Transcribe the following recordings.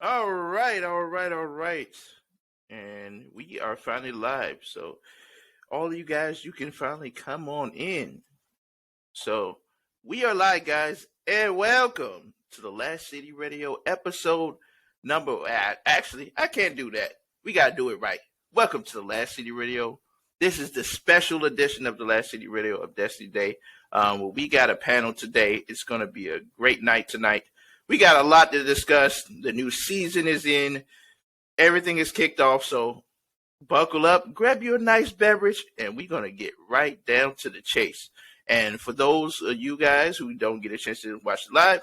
All right. And we are finally live. So, all of you guys, you can finally come on in. So, we are live, guys, and welcome to the Last City Radio episode number. Actually, I can't do that. We got to do it right. Welcome to the Last City Radio. This is the special edition of the Last City Radio of Destiny Day. We got a panel today. It's going to be a great night tonight. We got a lot to discuss. The new season is in. Everything is kicked off. So buckle up, grab you a nice beverage, and we're going to get right down to the chase. And for those of you guys who don't get a chance to watch it live,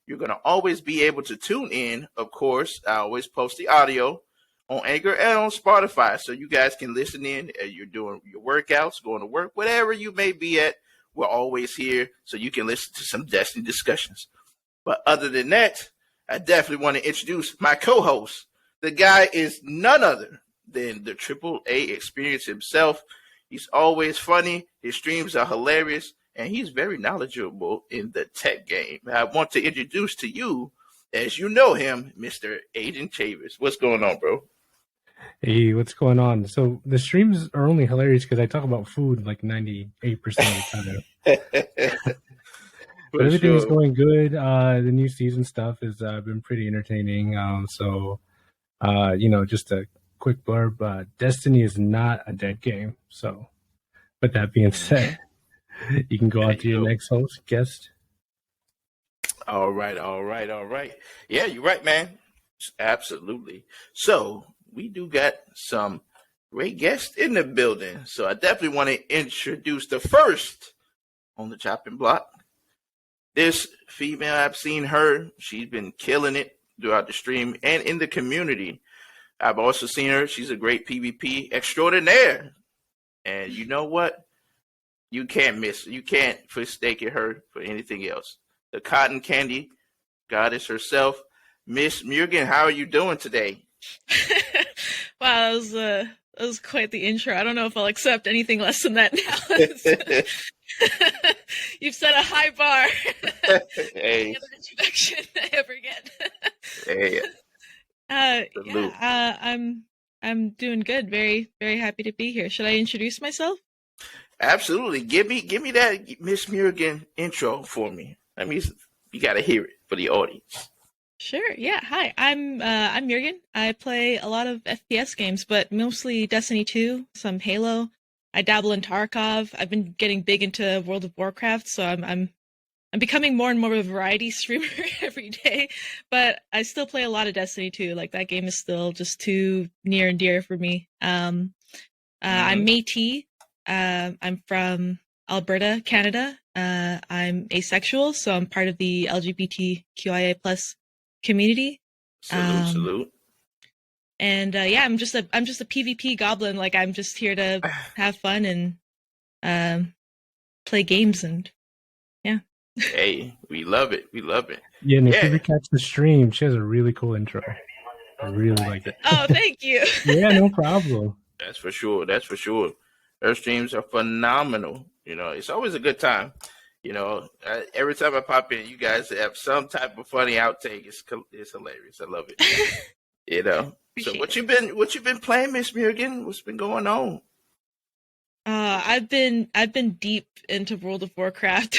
you're going to always be able to tune in. Of course, I always post the audio on Anchor and on Spotify, so you guys can listen in as you're doing your workouts, going to work, whatever you may be at. We're always here, so you can listen to some Destiny discussions. But other than that, I definitely want to introduce my co-host. The guy is none other than the AAA experience himself. He's always funny. His streams are hilarious, and he's very knowledgeable in the tech game. I want to introduce to you, as you know him, Mr. Aiden Chavez. What's going on, bro? Hey, what's going on? So the streams are only hilarious because I talk about food like 98% of the time. But everything's going good. The new season stuff has been pretty entertaining. Just a quick blurb. Destiny is not a dead game. So, with that being said, you can go on to your next guest. All right. Yeah, you're right, man. Absolutely. So, we do got some great guests in the building. So, I definitely want to introduce the first on the chopping block. This female, I've seen her. She's been killing it throughout the stream and in the community. I've also seen her. She's a great PvP extraordinaire. And you know what? You can't miss. You can't mistake her for anything else. The cotton candy goddess herself, Ms.Miurgen. How are you doing today? Wow, that was quite the intro. I don't know if I'll accept anything less than that now. You've set a high bar. Hey. Any other introduction I ever get. Hey. I'm doing good. Very, very happy to be here. Should I introduce myself? Absolutely. Give me that Ms.Miurgen intro for me. I mean, you got to hear it for the audience. Sure. Yeah. Hi. I'm Miurgen. I play a lot of FPS games, but mostly Destiny 2, some Halo. I dabble in Tarkov. I've been getting big into World of Warcraft, so I'm becoming more and more of a variety streamer every day. But I still play a lot of Destiny 2. Like, that game is still just too near and dear for me. I'm Métis. I'm from Alberta, Canada. I'm asexual, so I'm part of the LGBTQIA+ community. Salute. And I'm just a PvP goblin. Like, I'm just here to have fun and play games, and yeah. Hey, we love it. Yeah, and if you ever catch the stream, she has a really cool intro. I really like it. Oh, thank you. Yeah, no problem. That's for sure. Her streams are phenomenal. You know, it's always a good time. You know, every time I pop in, you guys have some type of funny outtake. It's hilarious. I love it. You know. So what you been playing, Ms.Miurgen? What's been going on? I've been deep into World of Warcraft.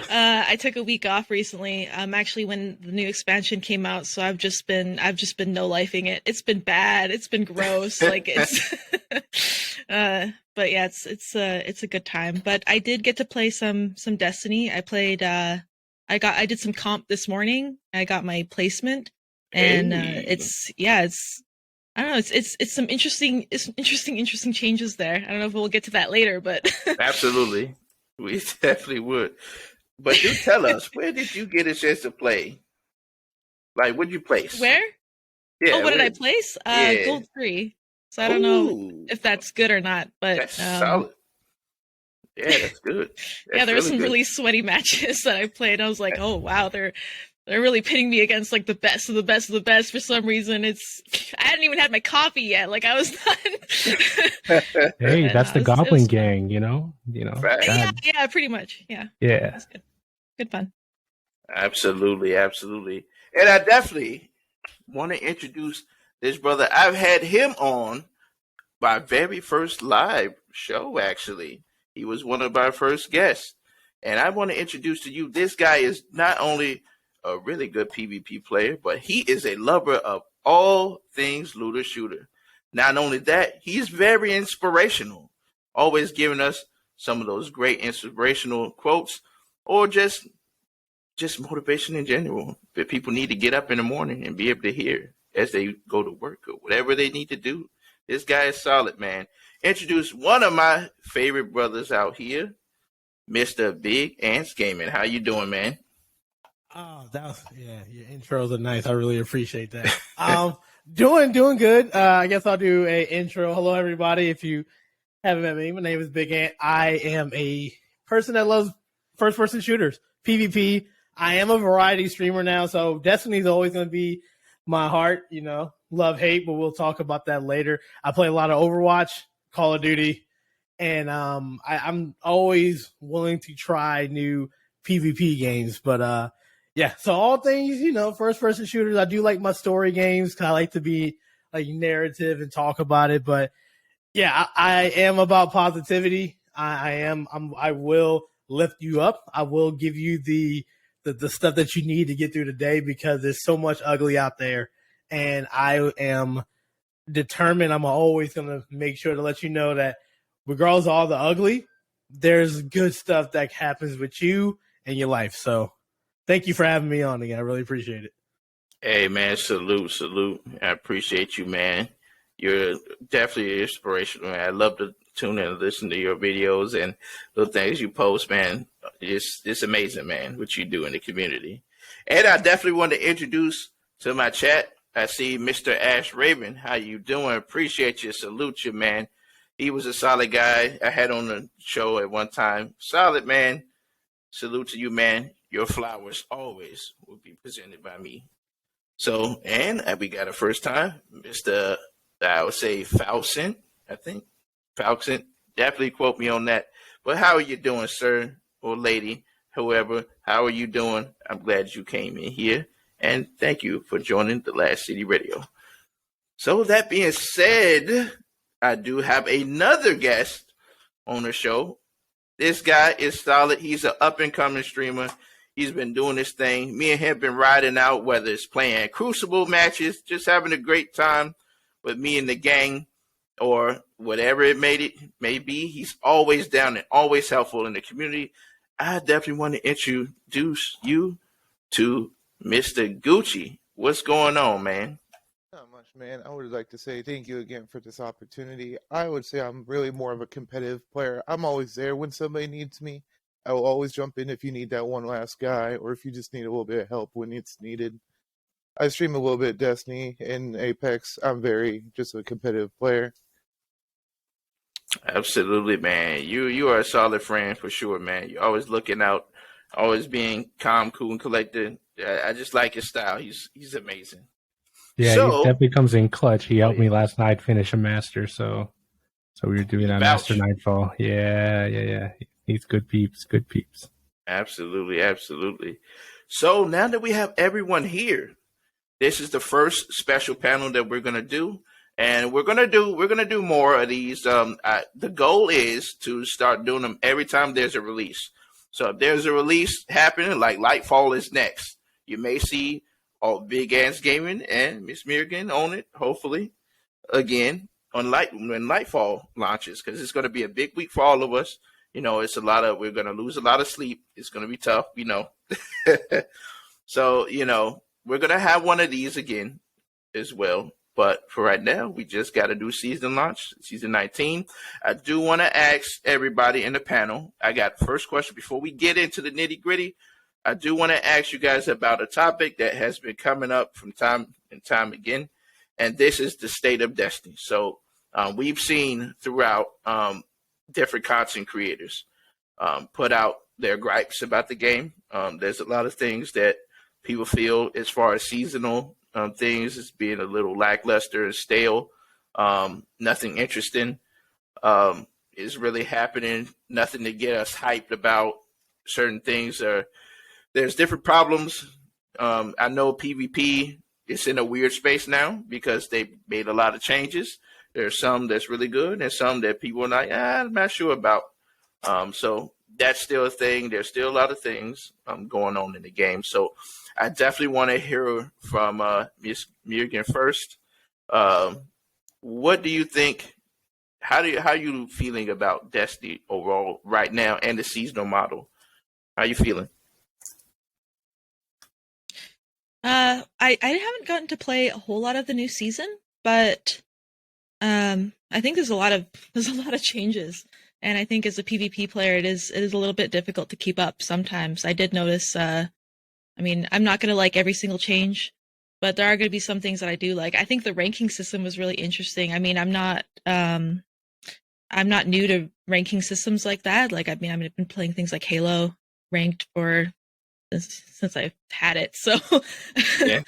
I took a week off recently. Actually, when the new expansion came out, so I've just been no-lifing it. It's been bad. It's been gross. Like, it's. But yeah, it's a good time. But I did get to play some Destiny. I played. I did some comp this morning. I got my placement, and it's I don't know. It's some interesting changes there. I don't know if we'll get to that later, but absolutely, we definitely would. But do tell us, where did you get a chance to play? Like, what'd you place? Where? Yeah. What did I place? Gold 3. So I don't know if that's good or not, but that's solid. Yeah, that's good. There were some really sweaty matches that I played. I was like, oh wow, they're really pitting me against like the best of the best of the best for some reason. I hadn't even had my coffee yet. Like, I was done. Hey, that's the Goblin Gang, you know. Right. Yeah, pretty much. Yeah. Yeah. That's good fun. Absolutely. And I definitely want to introduce this brother. I've had him on my very first live show, actually. He was one of our first guests. And I want to introduce to you, this guy is not only a really good PvP player, but he is a lover of all things looter shooter. Not only that, he's very inspirational, always giving us some of those great inspirational quotes or just motivation in general that people need to get up in the morning and be able to hear as they go to work or whatever they need to do. This guy is solid, man. Introduce one of my favorite brothers out here, Mr. Big Ants Gaming. How you doing, man? Oh, your intros are nice. I really appreciate that. Doing good. I guess I'll do a intro. Hello, everybody. If you haven't met me, my name is Big Ant. I am a person that loves first-person shooters, PvP. I am a variety streamer now, so Destiny is always going to be my heart. Love, hate, but we'll talk about that later. I play a lot of Overwatch, Call of Duty, and I'm always willing to try new PvP games. But so all things, first-person shooters. I do like my story games because I like to be like narrative and talk about it. But yeah, I am about positivity. I will lift you up. I will give you the stuff that you need to get through the day because there's so much ugly out there. And I am determined. I'm always going to make sure to let you know that regardless of all the ugly, there's good stuff that happens with you and your life. So thank you for having me on again. I really appreciate it. Hey, man, salute. I appreciate you, man. You're definitely inspirational, man. I love to tune in and listen to your videos and the things you post, man. It's amazing, man, what you do in the community. And I definitely want to introduce to my chat, I see Mr. Ash Raven. How you doing? Appreciate you. Salute you, man. He was a solid guy I had on the show at one time. Solid, man. Salute to you, man. Your flowers always will be presented by me. So, and we got a first time, Mr. I would say Falcon, I think. Falcon. Definitely quote me on that. But how are you doing, sir or lady? Whoever, how are you doing? I'm glad you came in here. And thank you for joining the Last City Radio. So that being said, I do have another guest on the show. This guy is solid. He's an up-and-coming streamer. He's been doing this thing. Me and him have been riding out, whether it's playing Crucible matches, just having a great time with me and the gang, or whatever it may be. He's always down and always helpful in the community. I definitely want to introduce you to Mr. Gucci. What's going on, man? Not much, man. I would like to say thank you again for this opportunity. I would say I'm really more of a competitive player. I'm always there when somebody needs me. I will always jump in if you need that one last guy, or if you just need a little bit of help when it's needed. I stream a little bit Destiny and Apex. I'm very just a competitive player. Absolutely, man. You are a solid friend for sure, man. You're always looking out, always being calm, cool, and collected. I just like his style. He's amazing. Yeah, he definitely comes in clutch. He helped me last night finish a master, so we were doing that master nightfall. Yeah. He's good peeps. Absolutely. So now that we have everyone here, this is the first special panel that we're gonna do, and we're gonna do more of these. The goal is to start doing them every time there's a release. So if there's a release happening, like Lightfall is next, you may see Big Ants Gaming and Ms.Miurgen on it, hopefully, again when Lightfall launches, because it's going to be a big week for all of us. We're going to lose a lot of sleep. It's going to be tough, So, we're going to have one of these again as well. But for right now, we just got to do season launch, season 19. I do want to ask everybody in the panel. I got first question before we get into the nitty gritty. I do want to ask you guys about a topic that has been coming up from time and time again, and this is the state of Destiny. So we've seen throughout different content creators put out their gripes about the game. There's a lot of things that people feel as far as seasonal things as being a little lackluster and stale. Nothing interesting is really happening. Nothing to get us hyped about certain things. There's different problems. I know PvP it's in a weird space now because they made a lot of changes. There's some that's really good and some that people are like, I'm not sure about. So that's still a thing. There's still a lot of things going on in the game. So I definitely want to hear from Ms.Miurgen first. What do you think? How are you feeling about Destiny overall right now and the seasonal model? How are you feeling? I haven't gotten to play a whole lot of the new season, but I think there's a lot of changes, and I think as a PvP player, it is a little bit difficult to keep up sometimes. I did notice. I mean, I'm not gonna like every single change, but there are gonna be some things that I do like. I think the ranking system was really interesting. I mean, I'm not new to ranking systems like that. Like, I mean, I've been playing things like Halo ranked for since I've had it. So, Yeah.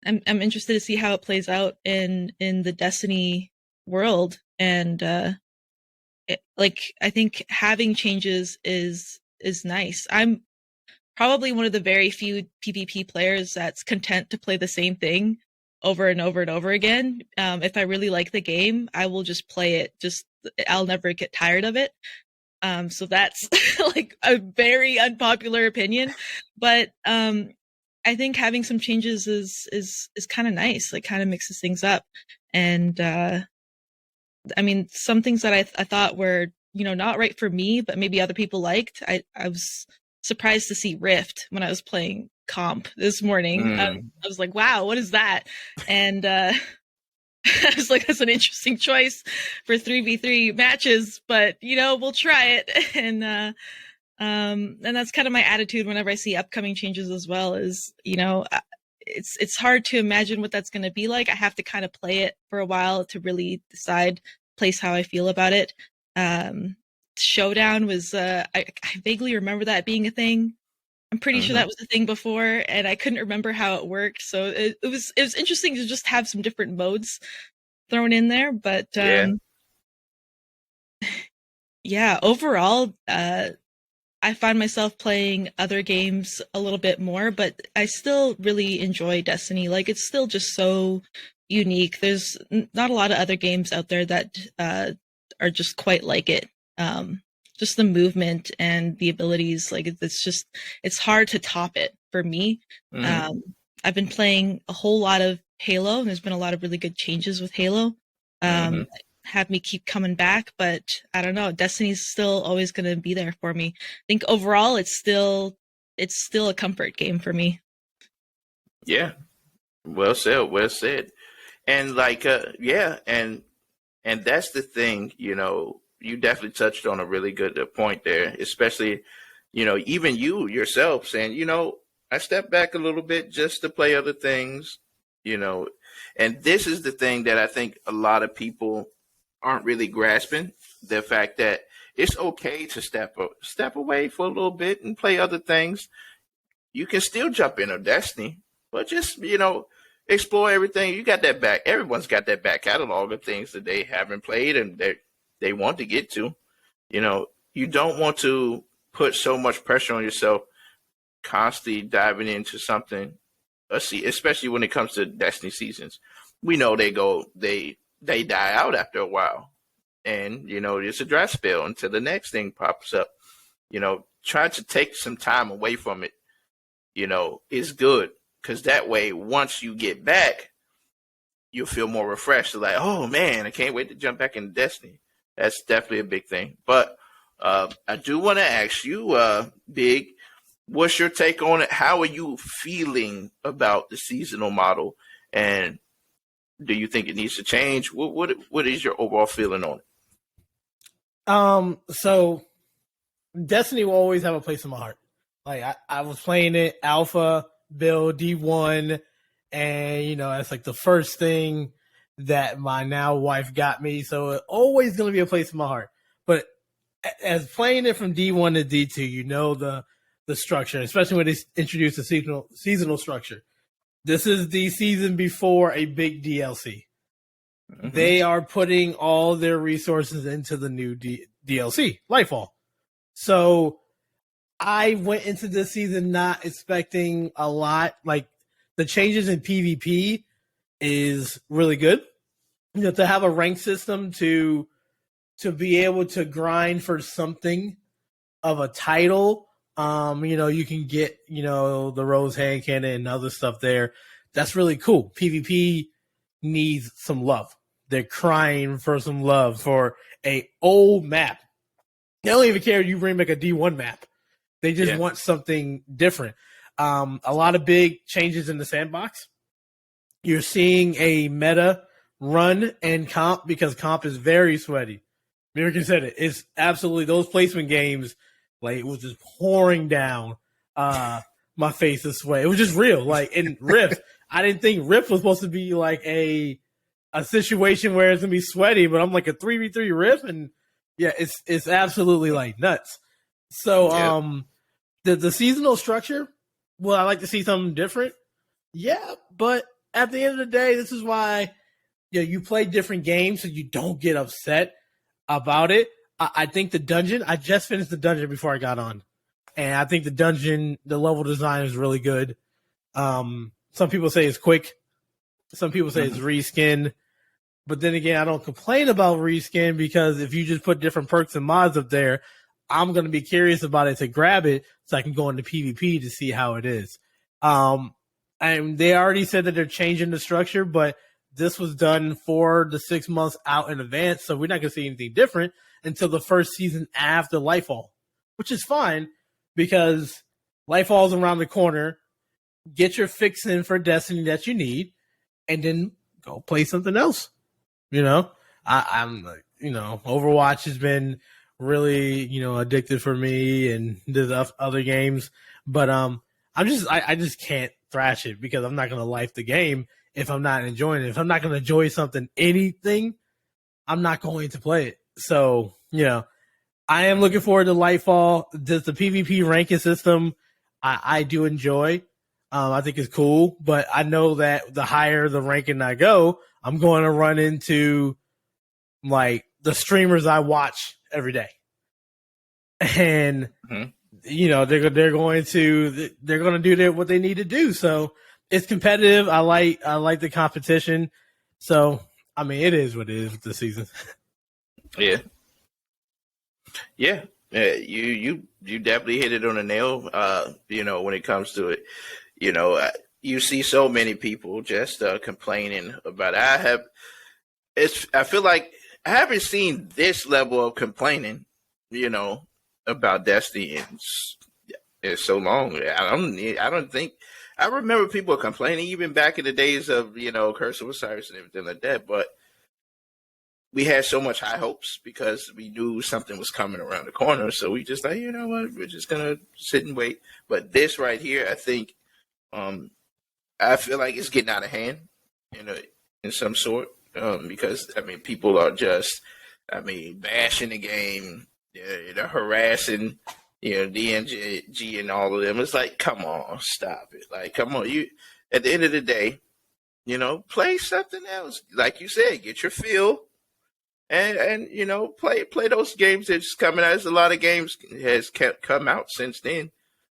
I'm interested to see how it plays out in the Destiny world, and I think having changes is nice. I'm probably one of the very few PvP players that's content to play the same thing over and over and over again. If I really like the game, I will just play it. I'll never get tired of it. So that's like a very unpopular opinion, but I think having some changes is kind of nice. Like, kind of mixes things up, and I mean, some things that I thought were not right for me, but maybe other people liked. I was surprised to see Rift when I was playing comp this morning. I was like, wow, what is that? And I was like, that's an interesting choice for 3v3 matches, but we'll try it. And that's kind of my attitude whenever I see upcoming changes as well. Is it's hard to imagine what that's going to be like. I have to kind of play it for a while to really place how I feel about it. Showdown was I vaguely remember that being a thing. I'm pretty sure that was a thing before, and I couldn't remember how it worked. So it was interesting to just have some different modes thrown in there. But yeah, overall, I find myself playing other games a little bit more, but I still really enjoy Destiny. Like, it's still just so unique. There's not a lot of other games out there that are just quite like it. Just the movement and the abilities, like, it's hard to top it for me. I've been playing a whole lot of Halo, and there's been a lot of really good changes with Halo. Have me keep coming back, but I don't know. Destiny's still always going to be there for me. I think overall, it's still a comfort game for me. Yeah, well said, well said. And like, yeah, and that's the thing. You definitely touched on a really good point there, especially, even you yourself saying, I stepped back a little bit just to play other things, and this is the thing that I think a lot of people aren't really grasping, the fact that it's okay to step away for a little bit and play other things. You can still jump into Destiny, but just, explore everything. You got that back. Everyone's got that back catalog of things that they haven't played and they want to get to. You don't want to put so much pressure on yourself constantly diving into something, especially when it comes to Destiny seasons. We know they die out after a while, and it's a dry spell until the next thing pops up. Try to take some time away from it, is good, because that way, once you get back, you'll feel more refreshed. Like, oh man, I can't wait to jump back into Destiny. That's definitely a big thing. But I do want to ask you, Big, what's your take on it? How are you feeling about the seasonal model, and do you think it needs to change? What is your overall feeling on it? So Destiny will always have a place in my heart. Like, I was playing it alpha, build, D1, and it's like the first thing that my now wife got me. So it's always going to be a place in my heart. But as playing it from D1 to D2, the structure, especially when they introduce the seasonal structure. This is the season before a big DLC. They are putting all their resources into the new DLC, Lightfall. So I went into this season not expecting a lot. Like, the changes in PvP is really good. To have a rank system to be able to grind for something of a title. You can get, the Rose Hand Cannon and other stuff there. That's really cool. PvP needs some love. They're crying for some love for a old map. They don't even care if you remake a D1 map. They just want something different. A lot of big changes in the sandbox. You're seeing a meta run and comp because comp is very sweaty. Miurgen said it. It's absolutely those placement games. Like, it was just pouring down my face of sweat. It was just real. Like, in Rift, I didn't think Rift was supposed to be like a situation where it's gonna be sweaty, but I'm like a 3v3 Rift, and it's absolutely like nuts. So the seasonal structure, well, I like to see something different. Yeah, but at the end of the day, this is why you play different games so you don't get upset about it. I think the dungeon, I just finished the dungeon before I got on. And I think the dungeon, the level design is really good. Some people say it's quick. Some people say it's reskin. But then again, I don't complain about reskin because if you just put different perks and mods up there, I'm going to be curious about it to grab it so I can go into PvP to see how it is. And they already said that they're changing the structure, but this was done 4 to 6 months out in advance, so we're not going to see anything different until the first season after Lightfall, which is fine because Lightfall's around the corner. Get your fix in for Destiny that you need, and then go play something else. I'm Overwatch has been really, addicted for me, and there's other games, but I just can't thrash it because I'm not going to life the game if I'm not enjoying it. If I'm not going to enjoy anything, I'm not going to play it. So, I am looking forward to Lightfall. The PvP ranking system, I do enjoy. I think it's cool, but I know that the higher the ranking I go, I'm going to run into like the streamers I watch every day. And they're going to do what they need to do. So it's competitive. I like the competition. So I mean, it is what it is with the season. Yeah. You definitely hit it on the nail. When it comes to it, you see so many people just complaining about it. I feel like I haven't seen this level of complaining, about Destiny in so long. I don't think I remember people complaining even back in the days of Curse of Osiris and everything like that. But we had so much high hopes because we knew something was coming around the corner. So we just like, what, we're just gonna sit and wait. But this right here, I think, I feel like it's getting out of hand, in some sort, because people are just, bashing the game, they're harassing, DNG and all of them. It's like, come on, stop it. Like, come on, you. At the end of the day, play something else. Like you said, get your feel, and play those games that's coming out. There's a lot of games has come out since then.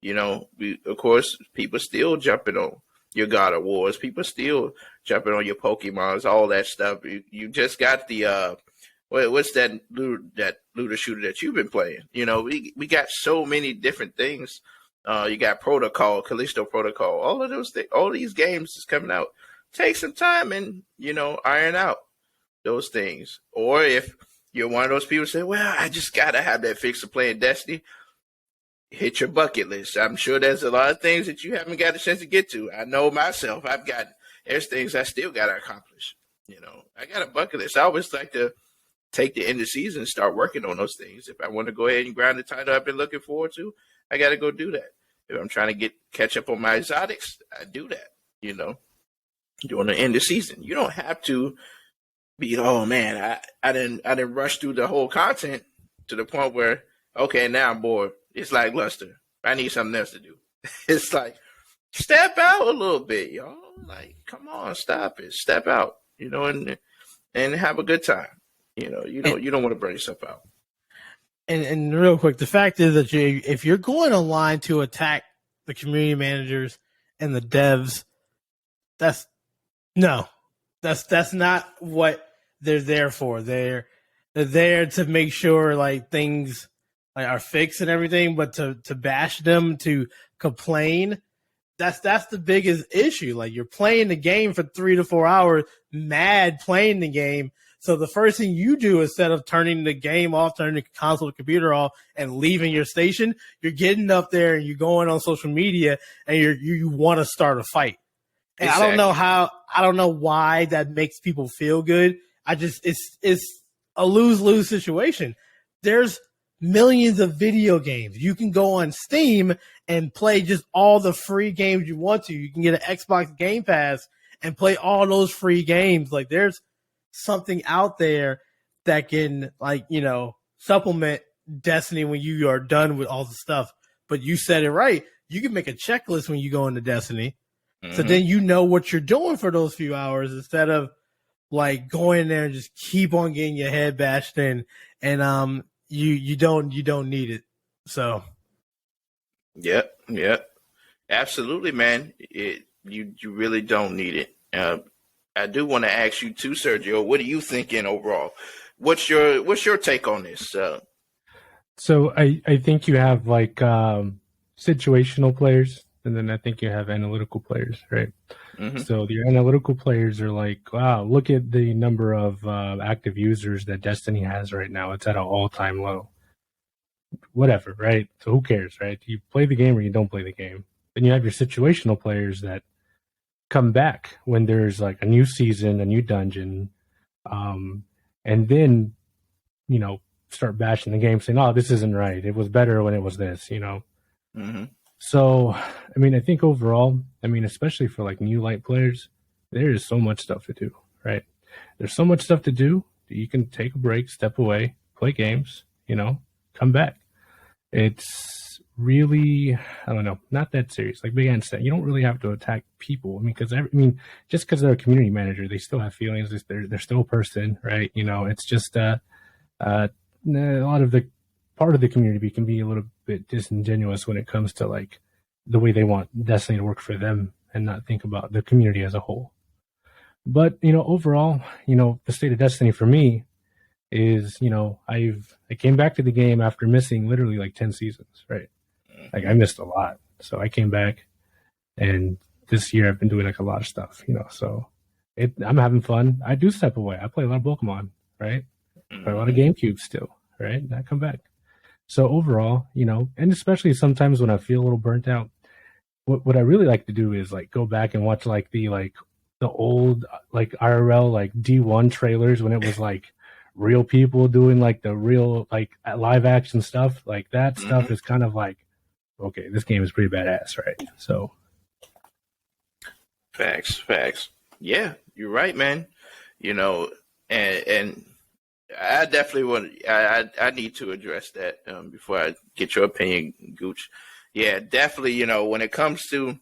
Of course, people still jumping on your God of Wars. People still jumping on your Pokemons, all that stuff. You just got the what's that looter shooter that you've been playing? We got so many different things. You got Protocol, Callisto Protocol, all of those things. All these games is coming out. Take some time and iron out those things. Or if you're one of those people who say, well, I just gotta have that fix of playing Destiny, hit your bucket list. I'm sure there's a lot of things that you haven't got a chance to get to. I know myself. There's things I still got to accomplish. I got a bucket list. I always like to take the end of the season and start working on those things. If I want to go ahead and grind the title I've been looking forward to, I got to go do that. If I'm trying to catch up on my exotics, I do that, during the end of the season. You don't have to be, oh man, I didn't rush through the whole content to the point where, okay, now I'm bored. It's like luster. I need something else to do. It's like, step out a little bit, y'all. Like, come on, stop it. Step out, and have a good time. You don't want to burn yourself out. And real quick, the fact is that if you're going online to attack the community managers and the devs, no, that's not what they're there for. They're there to make sure like things like are fixed and everything, but to bash them, to complain, that's the biggest issue. Like you're playing the game for 3 to 4 hours, mad playing the game. So the first thing you do instead of turning the game off, turning the console, the computer off, and leaving your station, you're getting up there and you're going on social media and you want to start a fight. And Exactly. I don't know why that makes people feel good. It's a lose-lose situation. There's millions of video games. You can go on Steam and play just all the free games you want to. You can get an Xbox Game Pass and play all those free games. Like there's something out there that can like, supplement Destiny when you are done with all the stuff. But you said it right. You can make a checklist when you go into Destiny. So then you know what you're doing for those few hours instead of like going in there and just keep on getting your head bashed in, and you don't need it. So Yep, absolutely, man. You really don't need it. I do want to ask you too, Sergio. What are you thinking overall? What's your take on this? So I think you have like situational players, and then I think you have analytical players, right? Mm-hmm. So your analytical players are like, wow, look at the number of active users that Destiny has right now. It's at an all-time low. Whatever, right? So who cares, right? You play the game or you don't play the game. Then you have your situational players that come back when there's like a new season, a new dungeon, and then, start bashing the game saying, oh, this isn't right. It was better when it was this, Mm-hmm. So, I think overall, especially for like new light players, there is so much stuff to do, right? There's so much stuff to do that you can take a break, step away, play games, come back. It's really, I don't know, not that serious. Like Big Ant said, you don't really have to attack people. Just because they're a community manager, they still have feelings. They're still a person, right? It's just a lot of the part of the community can be a little bit disingenuous when it comes to like the way they want Destiny to work for them and not think about the community as a whole. But, overall, the state of Destiny for me is, I came back to the game after missing literally like 10 seasons, right? Like I missed a lot. So I came back, and this year I've been doing like a lot of stuff, so I'm having fun. I do step away. I play a lot of Pokemon, right? Play a lot of GameCube still, right? And I come back. So overall, and especially sometimes when I feel a little burnt out, what I really like to do is like go back and watch like the old like IRL like D1 trailers when it was like real people doing like the real like live action stuff. Like that stuff is kind of like, okay, this game is pretty badass, right? So facts. Yeah, you're right, man. And I definitely want. I need to address that before I get your opinion, Gooch. Yeah, definitely. When it comes to,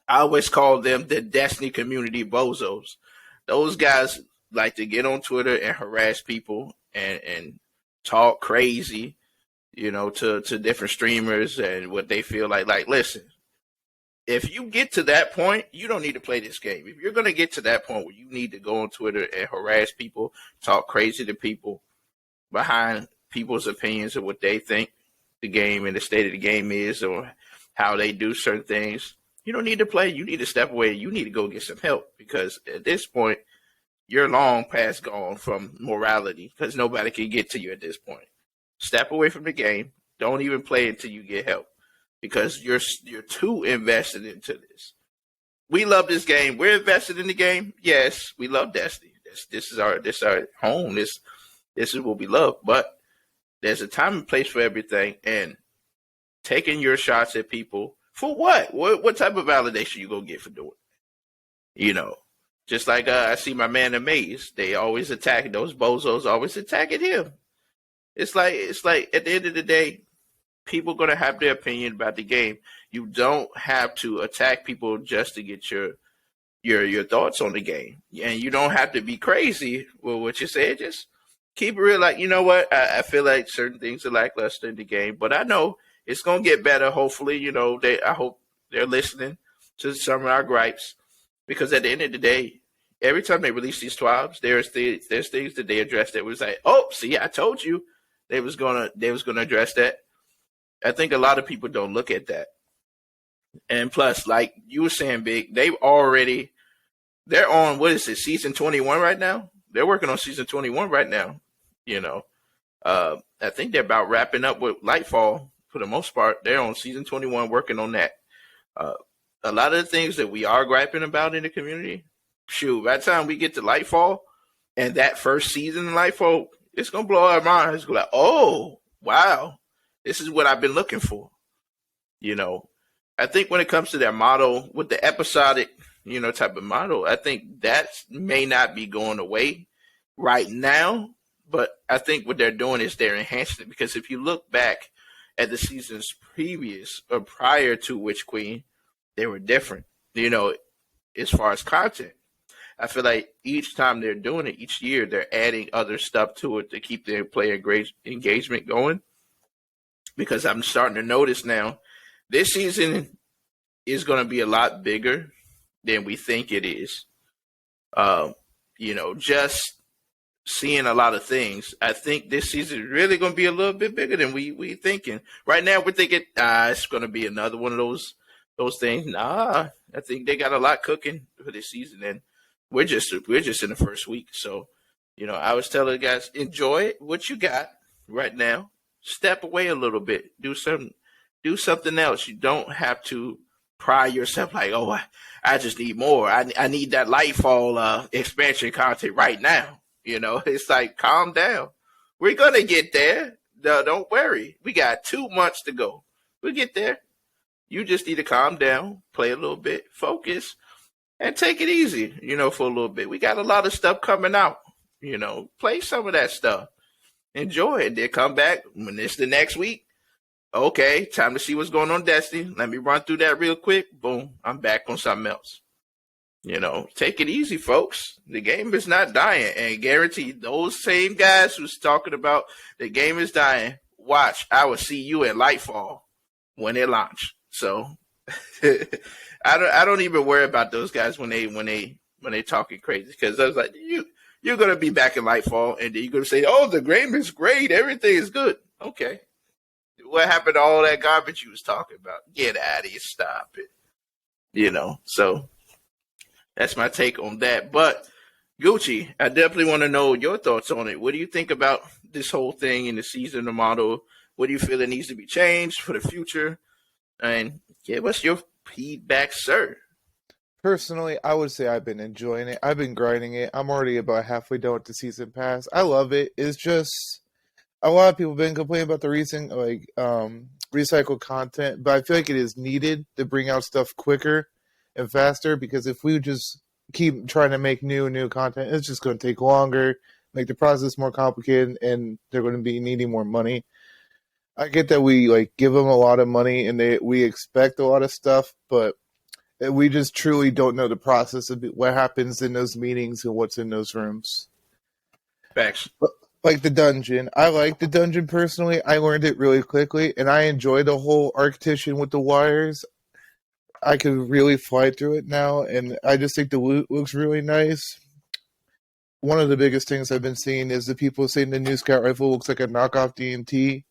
I always call them the Destiny community bozos. Those guys like to get on Twitter and harass people and talk crazy, to different streamers and what they feel like. Like, listen, if you get to that point, you don't need to play this game. If you're going to get to that point where you need to go on Twitter and harass people, talk crazy to people behind people's opinions of what they think the game and the state of the game is or how they do certain things, you don't need to play. You need to step away. You need to go get some help because at this point, you're long past gone from morality because nobody can get to you at this point. Step away from the game. Don't even play until you get help. Because you're too invested into this. We love this game. We're invested in the game. Yes, we love Destiny. This is our home. This is what we love. But there's a time and place for everything. And taking your shots at people for what? What type of validation you gonna get for doing it? Just like I see my man Amaze. They always attack those bozos. Always attacking him. It's like at the end of the day. People are going to have their opinion about the game. You don't have to attack people just to get your thoughts on the game. And you don't have to be crazy with what you say. Just keep it real. Like, you know what? I feel like certain things are lackluster in the game. But I know it's going to get better, hopefully. I hope they're listening to some of our gripes. because at the end of the day, every time they release these 12s, there's things that they address that was like, oh, see, I told you they was gonna address that. I think a lot of people don't look at that. And plus, like you were saying, Big, they're on, what is it, season 21 right now? They're working on season 21 right now. You know, I think they're about wrapping up with Lightfall for the most part. They're on season 21 working on that. A lot of the things that we are griping about in the community, shoot, by the time we get to Lightfall and that first season in Lightfall, it's going to blow our minds. It's going to be like, oh, wow, this is what I've been looking for. You know, I think when it comes to that model with the episodic, type of model, I think that may not be going away right now. But I think what they're doing is they're enhancing it, because if you look back at the seasons previous or prior to Witch Queen, they were different, as far as content. I feel like each time they're doing it, each year, they're adding other stuff to it to keep their player engagement going. Because I'm starting to notice now, this season is going to be a lot bigger than we think it is. Just seeing a lot of things. I think this season is really going to be a little bit bigger than we thinking. Right now, we're thinking, it's going to be another one of those things. Nah, I think they got a lot cooking for this season, and we're just in the first week. So, I was telling the guys, enjoy what you got right now. Step away a little bit. Do something else. You don't have to pry yourself like, oh, I just need more. I need that Lightfall expansion content right now. It's like, calm down. We're going to get there. No, don't worry. We got 2 months to go. We'll get there. You just need to calm down, play a little bit, focus, and take it easy, for a little bit. We got a lot of stuff coming out. Play some of that stuff. Enjoy it. Then come back when it's the next week. Okay, time to see what's going on Destiny. Let me run through that real quick. Boom, I'm back on something else. Take it easy, folks. The game is not dying. And guarantee those same guys who's talking about the game is dying, watch, I will see you at Lightfall when it launch. So I don't even worry about those guys when they talking crazy, because I was like, you're gonna be back in Lightfall, and then you're gonna say, oh, the game is great, everything is good. Okay. What happened to all that garbage you was talking about? Get out of here, stop it. So that's my take on that. But Gucci, I definitely want to know your thoughts on it. What do you think about this whole thing in the season, the model? What do you feel that needs to be changed for the future? And give us your feedback, sir. Personally, I would say I've been enjoying it. I've been grinding it. I'm already about halfway done with the season pass. I love it. It's just, a lot of people have been complaining about the recent recycled content, but I feel like it is needed to bring out stuff quicker and faster, because if we just keep trying to make new content, it's just going to take longer, make the process more complicated, and they're going to be needing more money. I get that we give them a lot of money and we expect a lot of stuff, but we just truly don't know the process of what happens in those meetings and what's in those rooms. Facts. Like the dungeon. I like the dungeon personally. I learned it really quickly, and I enjoy the whole arctician with the wires. I can really fly through it now, and I just think the loot looks really nice. One of the biggest things I've been seeing is the people saying the new scout rifle looks like a knockoff DMT.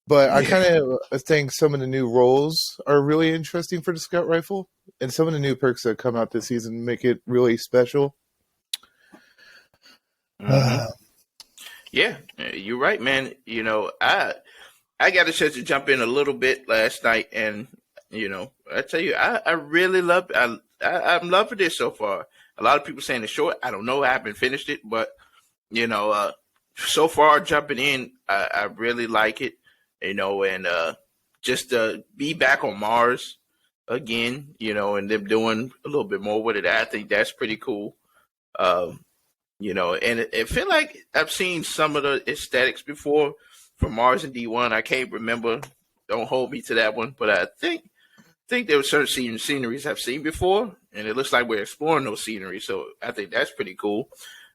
But I kind of think some of the new roles are really interesting for the scout rifle, and some of the new perks that come out this season make it really special. Mm-hmm. Yeah, you're right, man. I got a chance to jump in a little bit last night, and I tell you, I really love. I'm loving this so far. A lot of people saying it's short. I don't know. I haven't finished it, but so far jumping in, I really like it. And just to be back on Mars again, and them doing a little bit more with it, I think that's pretty cool. And it feel like I've seen some of the aesthetics before from Mars and D1. I can't remember. Don't hold me to that one, but I think there were certain sceneries I've seen before, and it looks like we're exploring those sceneries. So I think that's pretty cool.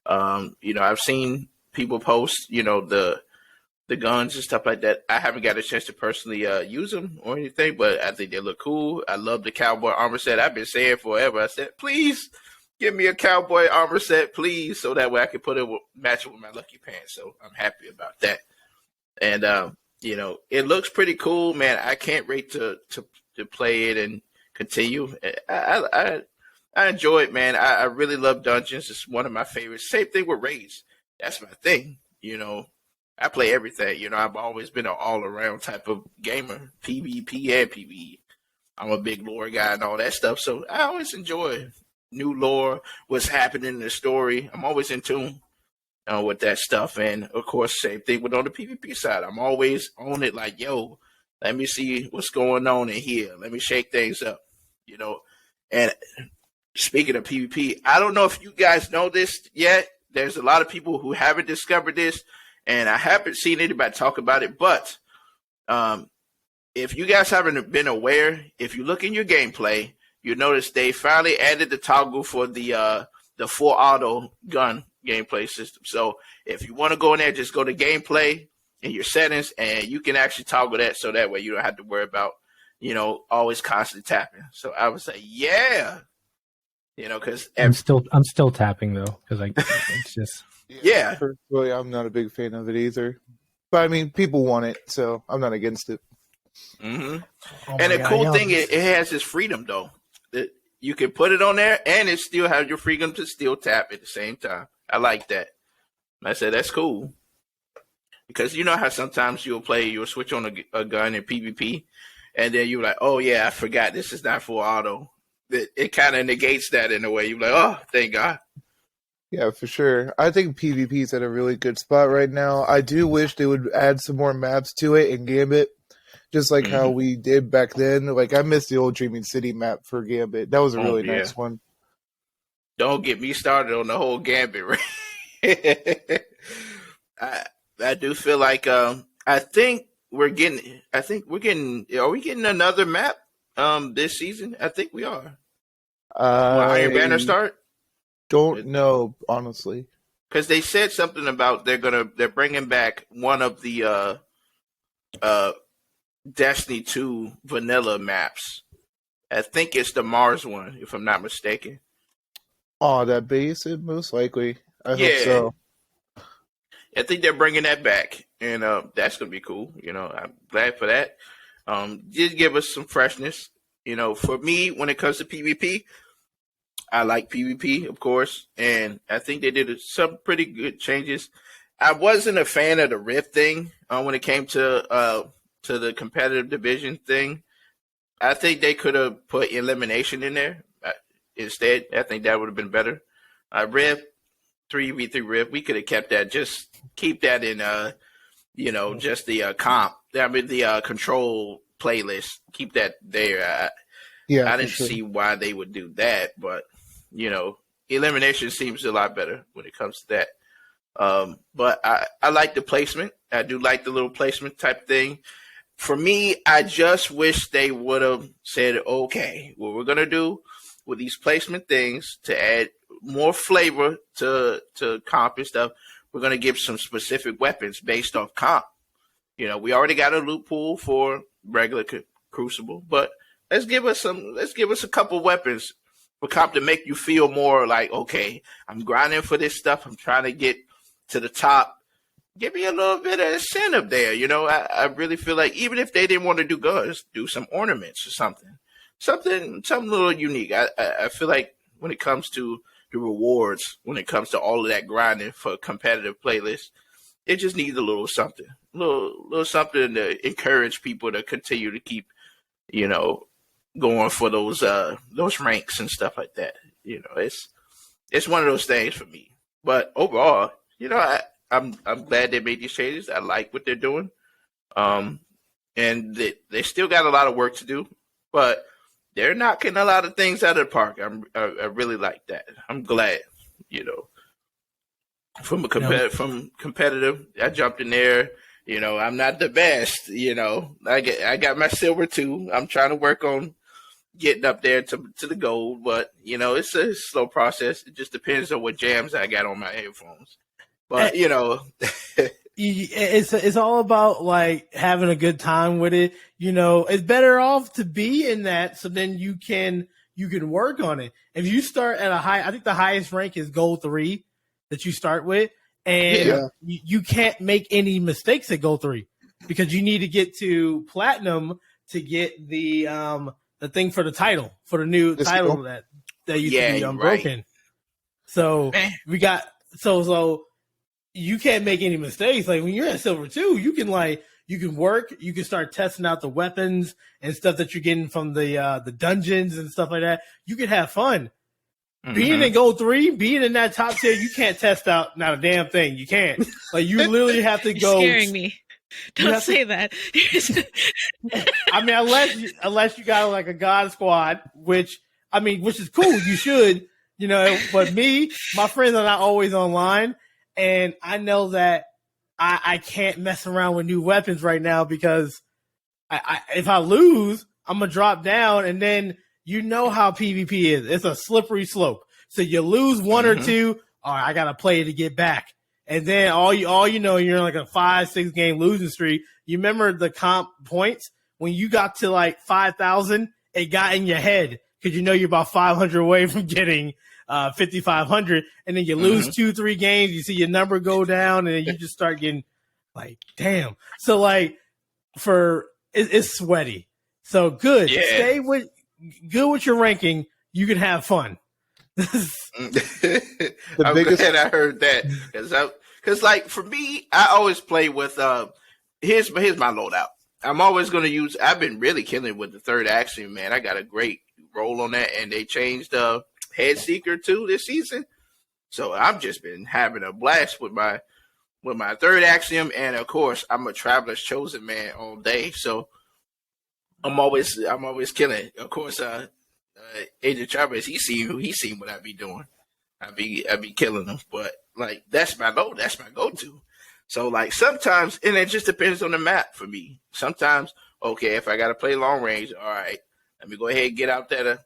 I've seen people post, the the guns and stuff like that. I haven't got a chance to personally use them or anything, but I think they look cool. I love the cowboy armor set. I've been saying forever. I said, please give me a cowboy armor set, please, so that way I can put it match it with my lucky pants. So I'm happy about that. And it looks pretty cool, man. I can't wait to play it and continue. I enjoy it, man. I really love dungeons. It's one of my favorites. Same thing with raids. That's my thing. I play everything. I've always been an all-around type of gamer, PvP and PvE. I'm a big lore guy and all that stuff, so I always enjoy new lore, what's happening in the story. I'm always in tune with that stuff, and of course, same thing with on the PvP side. I'm always on it, like, yo, let me see what's going on in here. Let me shake things up, And speaking of PvP, I don't know if you guys know this yet. There's a lot of people who haven't discovered this, and I haven't seen anybody talk about it. But if you guys haven't been aware, if you look in your gameplay, you notice they finally added the toggle for the full auto gun gameplay system. So if you want to go in there, just go to gameplay in your settings, and you can actually toggle that, so that way you don't have to worry about always constantly tapping. So I would say, yeah. Because I'm still tapping though, because it's just yeah. Personally, I'm not a big fan of it either, but I mean, people want it, so I'm not against it. Mm-hmm. And the cool thing is, it has its freedom though. That you can put it on there, and it still has your freedom to still tap at the same time. I like that. I said that's cool, because you know how sometimes you'll switch on a gun in PvP, and then you're like, oh yeah, I forgot this is not full auto. It kind of negates that in a way. You're like, oh, thank God. Yeah, for sure. I think PvP's at a really good spot right now. I do wish they would add some more maps to it in Gambit, just like how we did back then. Like, I miss the old Dreaming City map for Gambit. That was a really nice one. Don't get me started on the whole Gambit. Right? I do feel like are we getting another map this season? I think we are. Will Iron Banner start? Don't know, honestly, because they said something about they're bringing back one of the Destiny 2 vanilla maps. I think it's the Mars one, if I'm not mistaken. Oh, that base? It most likely. I hope so. I think they're bringing that back, and that's gonna be cool. I'm glad for that. Did give us some freshness. For me, when it comes to PvP, I like PvP, of course, and I think they did some pretty good changes. I wasn't a fan of the Rift thing when it came to the competitive division thing. I think they could have put elimination in there instead. I think that would have been better. Rift, 3v3 Rift, we could have kept that. Just keep that in, just the comp. I mean, the control playlist. Keep that there. I didn't see why they would do that, but elimination seems a lot better when it comes to that. But I like the placement. I do like the little placement type thing. For me, I just wish they would have said, okay, what we're going to do with these placement things to add more flavor to comp and stuff, we're going to give some specific weapons based off comp. We already got a loot pool for regular Crucible, but let's give us a couple weapons for comp to make you feel more like, okay, I'm grinding for this stuff. I'm trying to get to the top. Give me a little bit of incentive there. I really feel like even if they didn't want to do guns, do some ornaments or something a little unique. I feel like when it comes to the rewards, when it comes to all of that grinding for competitive playlists, it just needs a little something, little something to encourage people to continue to keep, going for those ranks and stuff like that. It's one of those things for me. But overall, I'm glad they made these changes. I like what they're doing. And they still got a lot of work to do, but they're knocking a lot of things out of the park. I really like that. I'm glad, from competitive, I jumped in there. I'm not the best. I got my silver too. I'm trying to work on getting up there to the gold, but it's a slow process. It just depends on what jams I got on my headphones. But it's all about like having a good time with it. It's better off to be in that, so then you can work on it. If you start at a high, I think the highest rank is gold 3 that you start with, and Yeah. you can't make any mistakes at gold 3 because you need to get to platinum to get the thing for the title, for the new title that used to be unbroken. Right. So we got so you can't make any mistakes. Like when you're at silver 2, you can work, you can start testing out the weapons and stuff that you're getting from the dungeons and stuff like that. You can have fun. Being in gold 3, being in that top tier, you can't test out not a damn thing. You can't. Like you literally have to go. Scaring me. Don't say that. I mean, unless you got like a god squad, which is cool. You should, But my friends are not always online, and I know that I can't mess around with new weapons right now because if I lose, I'm gonna drop down, and then how PvP is. It's a slippery slope. So you lose one or two, all right, I gotta play to get back. And then all you know, you're in like a 5-6 game losing streak. You remember the comp points when you got to like 5,000, it got in your head because you're about 500 away from getting 5,500, and then you lose 2-3 games. You see your number go down, and then you just start getting like, damn. So like it's sweaty. So good. Yeah. Stay with your ranking. You can have fun. I'm glad I heard that because like for me, I always play with here's my loadout. I'm always going to use. I've been really killing with the third axiom, man. I got a great roll on that, and they changed Head Seeker too this season, so I've just been having a blast with my third axiom, and of course I'm a Traveler's Chosen man all day, so I'm always killing. Of course, Agent Chavez, he seen what I be doing. I be killing them, but like that's my go-to. So like sometimes, and it just depends on the map for me. Sometimes, okay, if I gotta play long range, all right, let me go ahead and get out that.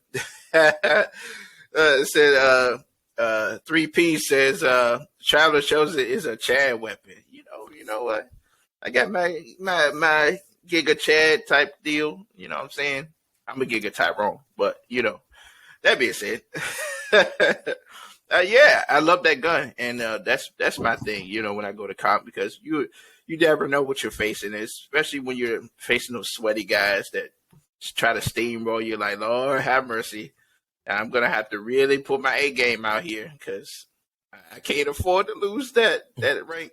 It said 3P says Traveler Chosen is a Chad weapon. You know what? I got my Giga Chad type deal. You know what I'm saying? I'm a Giga Tyrone, but that being said, yeah, I love that gun, and that's my thing. When I go to comp, because you never know what you're facing, especially when you're facing those sweaty guys that try to steamroll you. Like, Lord have mercy, I'm gonna have to really put my A game out here because I can't afford to lose that rank.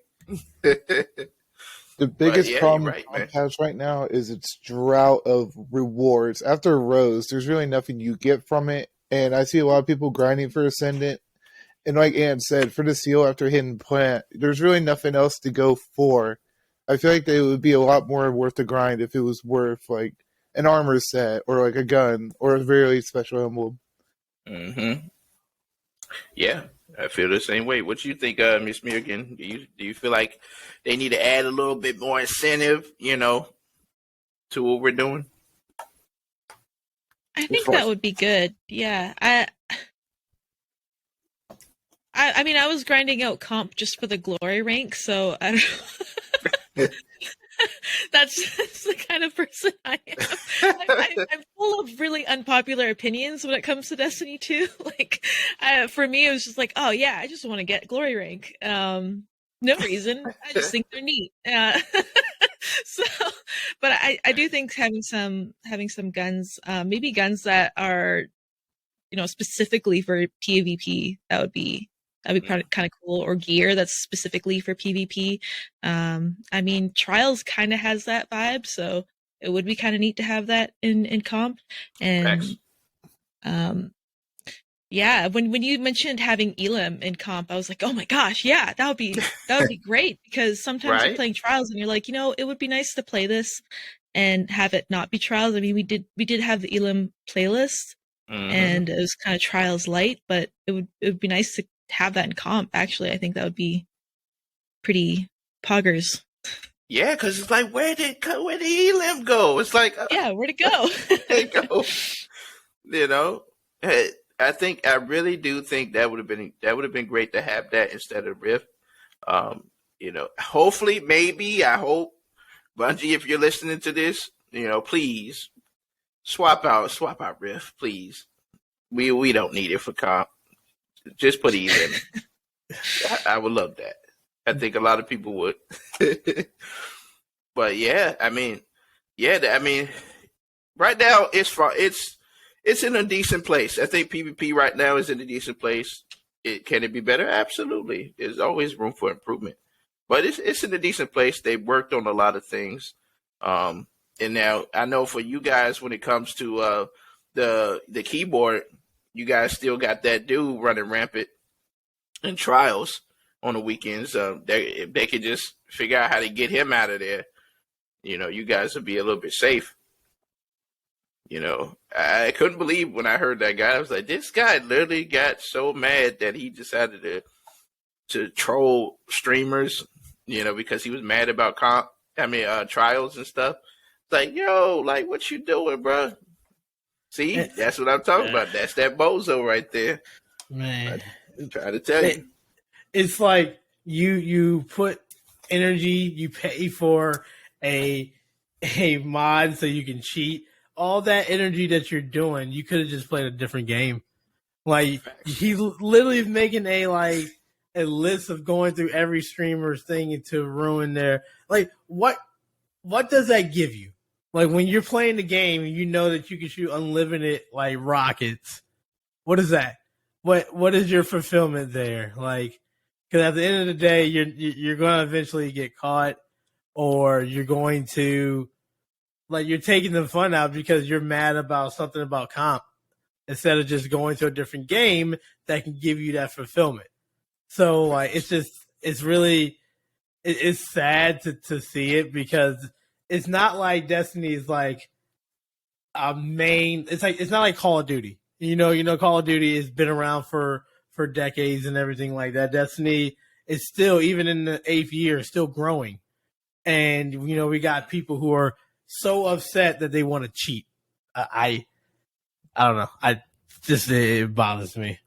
The biggest problem Comp has right now is its drought of rewards. After Rose, there's really nothing you get from it, and I see a lot of people grinding for Ascendant. And like Ann said, for the seal after Hidden Plant, there's really nothing else to go for. I feel like they would be a lot more worth the grind if it was worth like an armor set or like a gun or a very special emblem. Yeah, I feel the same way. What do you think, Ms.Miurgen? Do you feel like they need to add a little bit more incentive, to what we're doing? I think that would be good. Yeah, I mean, I was grinding out comp just for the glory rank, so I don't know. That's the kind of person I am. I'm full of really unpopular opinions when it comes to Destiny 2. Like, for me, it was just like, oh yeah, I just want to get glory rank. No reason. I just think they're neat. So, but I do think having some guns, maybe guns that are, specifically for PvP, that would be kind of cool, or gear that's specifically for PvP. I mean, Trials kind of has that vibe, so it would be kind of neat to have that in comp. And yeah, when you mentioned having Elim in comp, I was like, oh my gosh, yeah, that would be great, because sometimes you're playing Trials and you're like, it would be nice to play this and have it not be Trials. I mean, we did have the Elim playlist, and it was kind of Trials light, but it would be nice to have that in comp. Actually, I think that would be pretty poggers. Yeah, because it's like, where did Elim go? It's like, yeah, where'd it go? Where'd it go? I really do think that would have been great to have that instead of Rift. hopefully, maybe, I hope, Bungie, if you're listening to this, please swap out Rift, please. We don't need it for comp. Just put Eve in. I would love that. I think a lot of people would. But yeah, right now it's in a decent place. I think PvP right now is in a decent place. Can it be better? Absolutely. There's always room for improvement. But it's in a decent place. They've worked on a lot of things. And now I know for you guys, when it comes to the keyboard, you guys still got that dude running rampant in trials on the weekends. If they could just figure out how to get him out of there, you guys would be a little bit safe. I couldn't believe when I heard that guy. I was like, this guy literally got so mad that he decided to troll streamers, because he was mad about trials and stuff. It's like, yo, like, what you doing, bro? See, that's what I'm talking about. That's that bozo right there. Man, I'm trying to tell you. It's like you put energy, you pay for a mod so you can cheat. All that energy that you're doing, you could have just played a different game. Like, he's literally making a list of going through every streamer's thing to ruin their, like, what does that give you? Like, when you're playing the game, you know that you can shoot unlimited like rockets. What is that? What is your fulfillment there? Like, because at the end of the day, you're going to eventually get caught, or you're going to, like, you're taking the fun out because you're mad about something about comp instead of just going to a different game that can give you that fulfillment. So, like, it's really sad to see it, because it's not like Destiny is like a main. It's not like Call of Duty. Call of Duty has been around for decades and everything like that. Destiny is still, even in the 8th year, still growing. And, we got people who are so upset that they want to cheat. I don't know. It bothers me.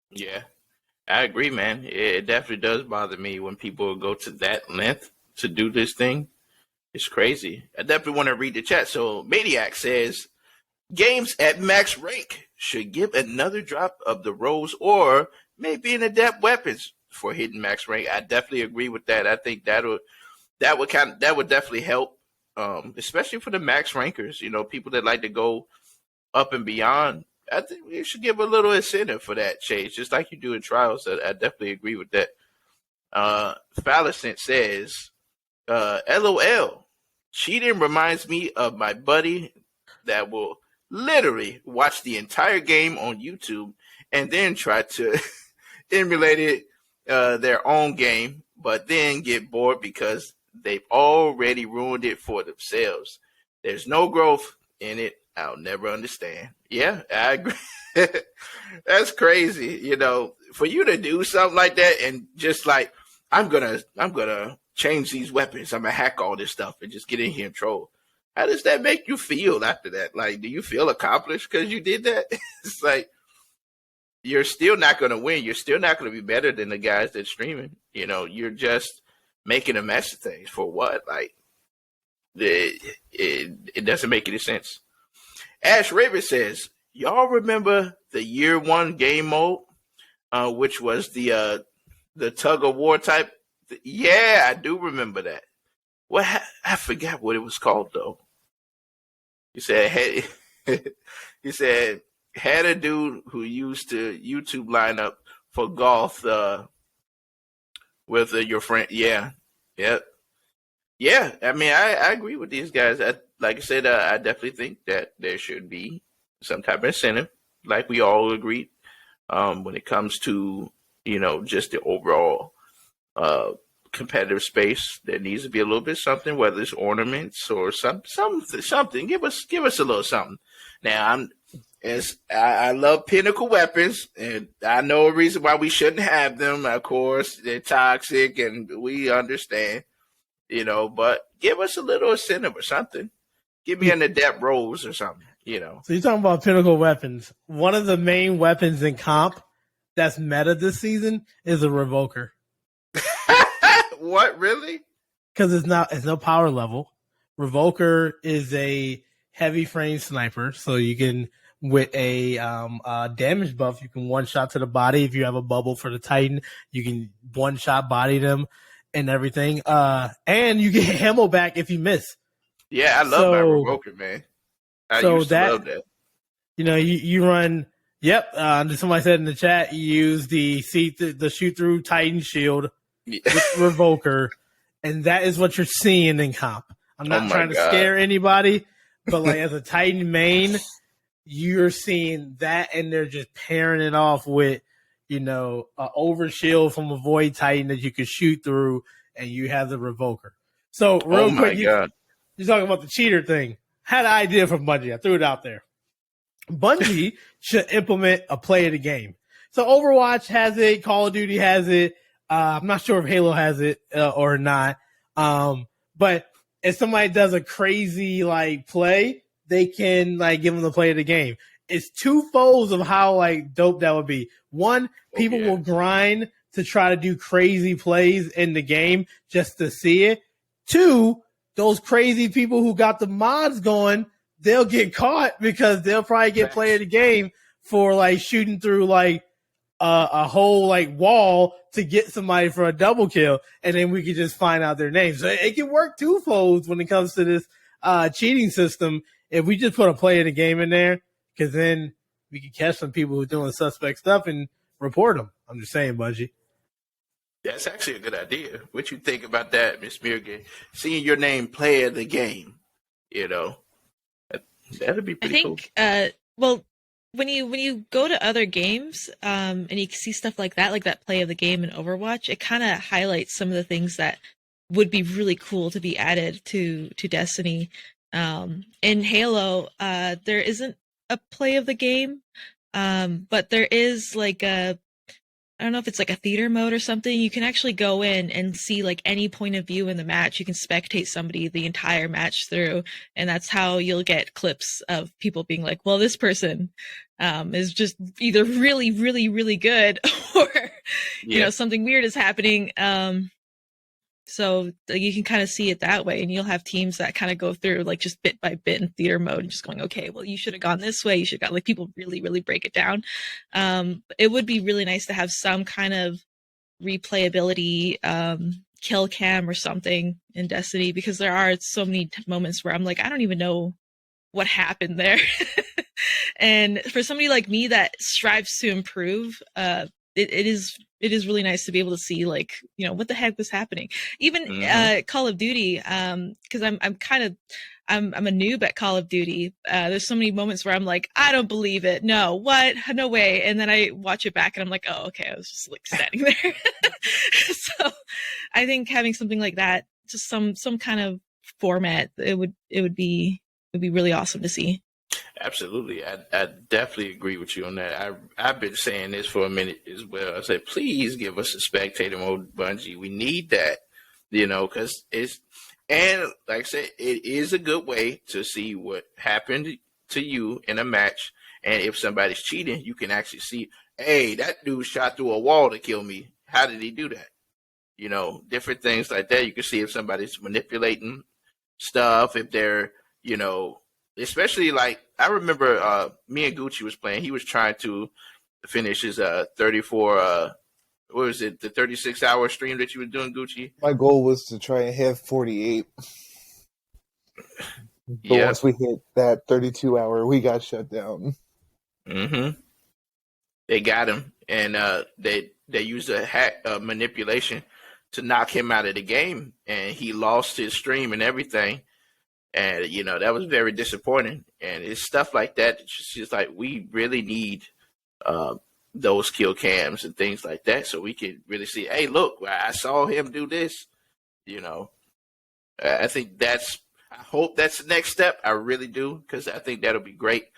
Yeah, I agree, man. It definitely does bother me when people go to that length to do this thing. It's crazy. I definitely want to read the chat. So Maniac says, games at max rank should give another drop of the rolls, or maybe an adept weapons for hitting max rank. I definitely agree with that. I think that would definitely help, especially for the max rankers. People that like to go up and beyond. I think we should give a little incentive for that, Chase, just like you do in trials. I definitely agree with that. Falicent says, LOL, cheating reminds me of my buddy that will literally watch the entire game on YouTube and then try to emulate it, their own game, but then get bored because they've already ruined it for themselves. There's no growth in it. I'll never understand. Yeah, I agree. That's crazy. For you to do something like that and just like, I'm gonna change these weapons. I'm gonna hack all this stuff and just get in here and troll. How does that make you feel after that? Like, do you feel accomplished because you did that? It's like, you're still not going to win. You're still not going to be better than the guys that's streaming. You're just making a mess of things for what? Like, it doesn't make any sense. Ash Raven says, y'all remember the year 1 game mode, which was the tug of war type? Yeah, I do remember that. Well, I forgot what it was called though. He said, had a dude who used to YouTube lineup for golf with your friend. Yeah. Yep. Yeah. I mean, I agree with these guys. Like I said, I definitely think that there should be some type of incentive, like we all agreed, when it comes to, just the overall competitive space. There needs to be a little bit something, whether it's ornaments or something. Give us a little something. Now, I love pinnacle weapons, and I know a reason why we shouldn't have them. Of course, they're toxic, and we understand, but give us a little incentive or something. Give me an adept rose or something, So you're talking about pinnacle weapons. One of the main weapons in comp that's meta this season is a revoker. What, really? Because it's no power level. Revoker is a heavy frame sniper, so you can with a damage buff, you can one shot to the body. If you have a bubble for the Titan, you can one shot body them and everything. And you get ammo back if you miss. Yeah, I love my Revoker, man. I used to love that. You know, you run. Yep. Somebody said in the chat, you use the shoot through Titan shield with Revoker, and that is what you're seeing in comp. I'm not trying to scare anybody, but like as a Titan main, you're seeing that, and they're just pairing it off with, you know, an overshield from a Void Titan that you can shoot through, and you have the Revoker. So real quick, you're talking about the cheater thing. Had an idea from Bungie. I threw it out there. Bungie should implement a play of the game. So Overwatch has it, Call of Duty has it. I'm not sure if Halo has it or not. But if somebody does a crazy like play, they can like give them the play of the game. It's two folds of how like dope that would be. One, people will grind to try to do crazy plays in the game just to see it. Two, those crazy people who got the mods going, they'll get caught because they'll probably get play of the game for like shooting through like a whole like wall to get somebody for a double kill, and then we can just find out their names. So it can work twofolds when it comes to this cheating system. If we just put a play of the game in there, because then we can catch some people who are doing suspect stuff and report them. I'm just saying, Bungie. That's actually a good idea. What you think about that, Ms.Miurgen? Seeing your name play of the game, you know, that'd be pretty cool. Well, when you go to other games, and you see stuff like that play of the game in Overwatch, it kind of highlights some of the things that would be really cool to be added to Destiny. In Halo, there isn't a play of the game, but there is like I don't know if it's like a theater mode or something. You can actually go in and see like any point of view in the match. You can spectate somebody the entire match through, and that's how you'll get clips of people being like, well, this person is just either really, really, really good or, you know, something weird is happening. So you can kind of see it that way, and you'll have teams that kind of go through like just bit by bit in theater mode and just going, okay, well, you should have gone this way. You should have got like people really, really break it down. It would be really nice to have some kind of replayability, kill cam or something in Destiny, because there are so many moments where I'm like, I don't even know what happened there. And for somebody like me that strives to improve, it is really nice to be able to see like, you know, what the heck was happening. Even Call of Duty, because I'm a noob at Call of Duty. There's so many moments where I'm like, I don't believe it. No, what? No way. And then I watch it back and I'm like, oh, okay, I was just like standing there. So I think having something like that, just some kind of format, it would be really awesome to see. Absolutely. I definitely agree with you on that. I've been saying this for a minute as well. I said, please give us a spectator mode, Bungie. We need that, you know, because and like I said, it is a good way to see what happened to you in a match. And if somebody's cheating, you can actually see, hey, that dude shot through a wall to kill me. How did he do that? You know, different things like that. You can see if somebody's manipulating stuff, if they're, you know, especially like I remember me and Gucci was playing. He was trying to finish his 34 what was it, the 36-hour stream that you were doing, Gucci? My goal was to try and have 48. But once we hit that 32-hour, we got shut down. They got him, and they used a hack manipulation to knock him out of the game, and he lost his stream and everything. And, you know, that was very disappointing. And it's stuff like that. It's just like, we really need those kill cams and things like that so we can really see, hey, look, I saw him do this. You know, I hope that's the next step. I really do, because I think that'll be great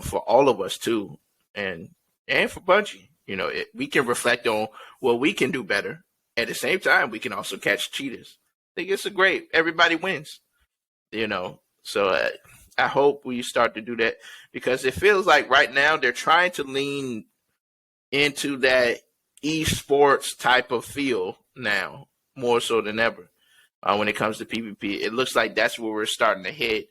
for all of us, too. And for Bungie. You know, we can reflect on what we can do better. At the same time, we can also catch cheaters. I think it's a great, everybody wins. You know, so I hope we start to do that, because it feels like right now they're trying to lean into that esports type of feel now, more so than ever when it comes to PvP. It looks like that's where we're starting to head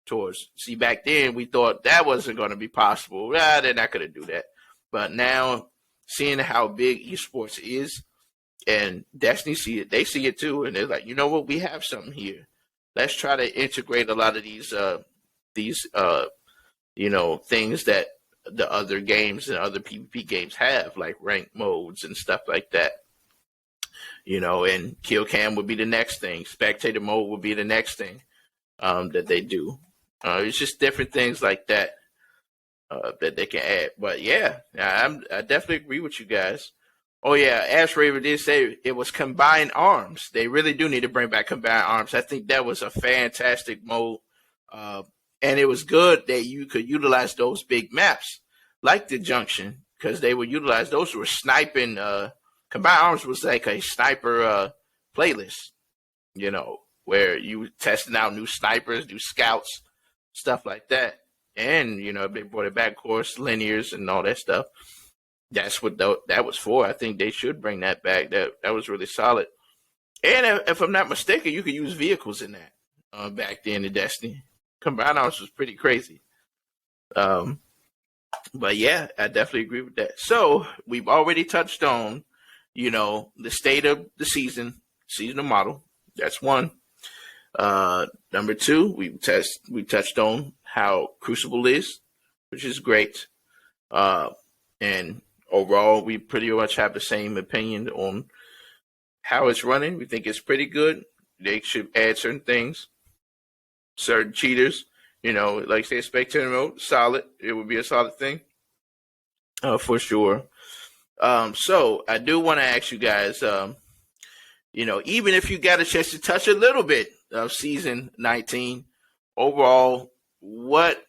towards. See, back then we thought that wasn't going to be possible. They're not going to do that. But now, seeing how big esports is, and Destiny see it, they see it too, and they're like, you know what, we have something here. Let's try to integrate a lot of these things that the other games and other PvP games have, like ranked modes and stuff like that. And kill cam would be the next thing. Spectator mode would be the next thing that they do. It's just different things like that that they can add. But yeah, I definitely agree with you guys. Oh yeah, Ash Raver did say it was combined arms. They really do need to bring back combined arms. I think that was a fantastic mode. And it was good that you could utilize those big maps like the Junction, because they would utilize those were sniping. Combined Arms was like a sniper playlist, where you were testing out new snipers, new scouts, stuff like that. And, they brought it back, of course, linears and all that stuff. That's what that was for. I think they should bring that back. That was really solid. And if I'm not mistaken, you could use vehicles in that back then in Destiny. Combined Arms was pretty crazy. But yeah, I definitely agree with that. So we've already touched on, the state of the seasonal model. That's one. Number two, we touched on how Crucible is, which is great. And overall, we pretty much have the same opinion on how it's running. We think it's pretty good. They should add certain things, certain cheaters. Like say spectator mode, solid. It would be a solid thing, for sure. So I do want to ask you guys, even if you got a chance to touch a little bit of season 19, overall, what,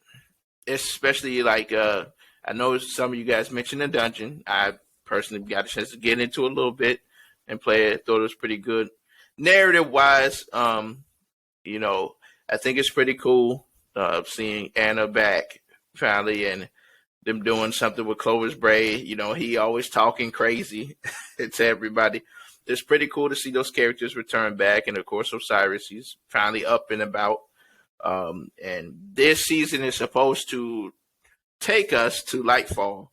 especially like, I know some of you guys mentioned the dungeon. I personally got a chance to get into a little bit and play it. Thought it was pretty good. Narrative wise, I think it's pretty cool seeing Anna back finally and them doing something with Clover's Braid. He always talking crazy to everybody. It's pretty cool to see those characters return back. And of course, Osiris, he's finally up and about. And this season is supposed to take us to Lightfall.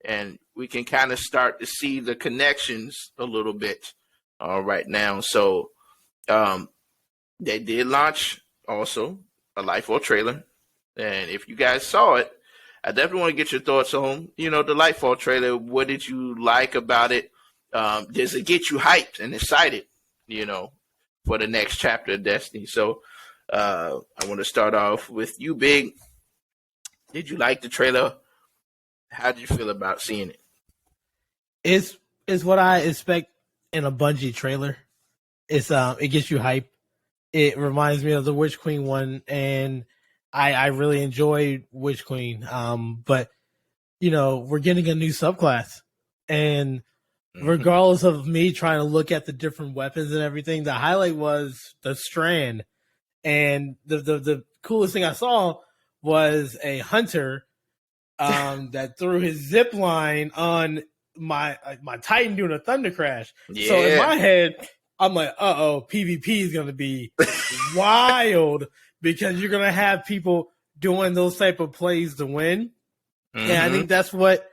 And we can kind of start to see the connections a little bit right now. So they did launch also a Lightfall trailer. And if you guys saw it, I definitely want to get your thoughts on, the Lightfall trailer. What did you like about it? Does it get you hyped and excited, for the next chapter of Destiny? So I want to start off with you, Big. Did you like the trailer? How did you feel about seeing it? It's what I expect in a Bungie trailer. It gets you hype. It reminds me of the Witch Queen one, and I really enjoyed Witch Queen. But we're getting a new subclass, and regardless of me trying to look at the different weapons and everything, the highlight was the Strand. And the coolest thing I saw was a hunter that threw his zip line on my Titan doing a thunder crash. Yeah. So in my head, I'm like, PvP is going to be wild because you're going to have people doing those type of plays to win. Mm-hmm. And I think that's what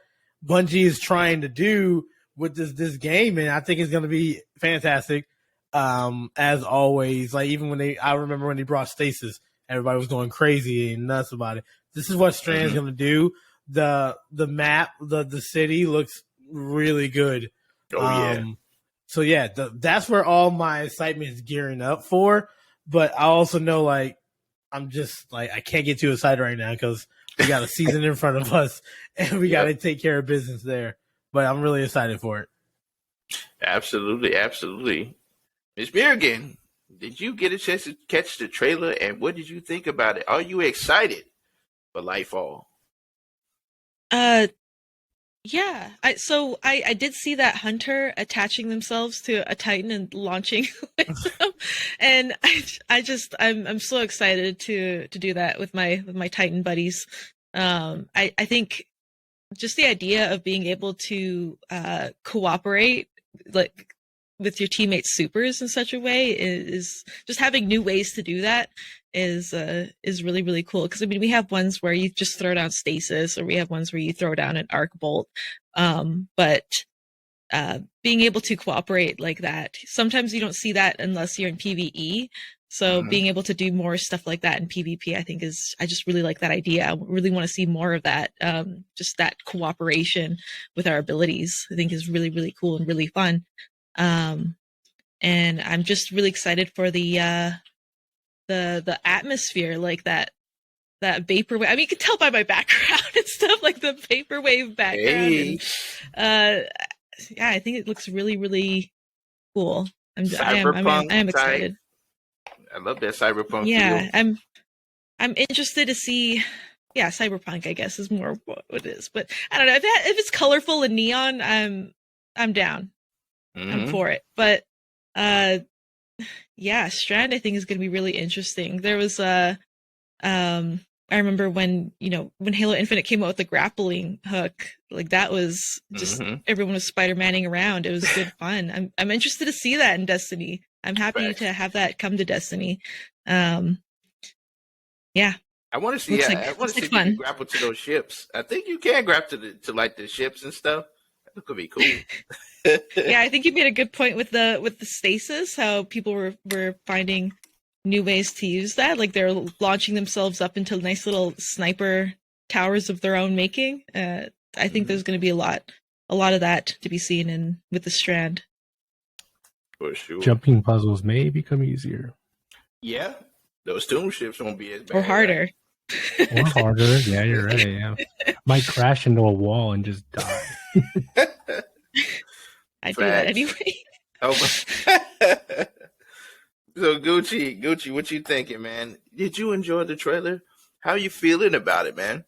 Bungie is trying to do with this game. And I think it's going to be fantastic. As always, like even I remember when they brought Stasis, everybody was going crazy and nuts about it. This is what Strand's going to do. The map, the city looks really good. So yeah, that's where all my excitement is gearing up for. But I also know I'm just I can't get too excited right now because we got a season in front of us and we got to take care of business there. But I'm really excited for it. Absolutely, absolutely. Ms.Miurgen, did you get a chance to catch the trailer, and what did you think about it? Are you excited for Lightfall? Yeah. I did see that hunter attaching themselves to a Titan and launching with them, and I'm so excited to do that with my Titan buddies. I think just the idea of being able to cooperate, with your teammates supers in such a way is just having new ways to do that is really, really cool. Because I mean, we have ones where you just throw down stasis, or we have ones where you throw down an arc bolt. But being able to cooperate like that, sometimes you don't see that unless you're in PvE. So being able to do more stuff like that in PvP, I think I just really like that idea. I really want to see more of that. Just that cooperation with our abilities, I think is really, really cool and really fun. And I'm just really excited for the atmosphere, like that vaporwave. I mean, you can tell by my background and stuff, like the vaporwave background. Hey. And, yeah, I think it looks really, really cool. I am excited. I love that cyberpunk. Yeah, feel. I'm interested to see. Yeah, cyberpunk, I guess, is more what it is. But I don't know if it's colorful and neon. I'm down. I'm for it. But yeah, Strand I think is going to be really interesting. There was I remember when Halo Infinite came out with the grappling hook, like that was just everyone was Spider-Manning around. It was good fun. I'm interested to see that in Destiny. I'm happy to have that come to Destiny. Yeah. I want to see. I want to see if you can grapple to those ships. I think you can grapple to like the ships and stuff. That could be cool. Yeah, I think you made a good point with the stasis. How people were finding new ways to use that, like they're launching themselves up into nice little sniper towers of their own making. I think there's going to be a lot of that to be seen with the Strand. For sure. Jumping puzzles may become easier. Yeah, those tomb ships won't be as bad. Or harder. Right? Or harder. Yeah, you're right. Yeah, might crash into a wall and just die. I do that anyway. Oh So Gucci, what you thinking, man? Did you enjoy the trailer? How you feeling about it, man?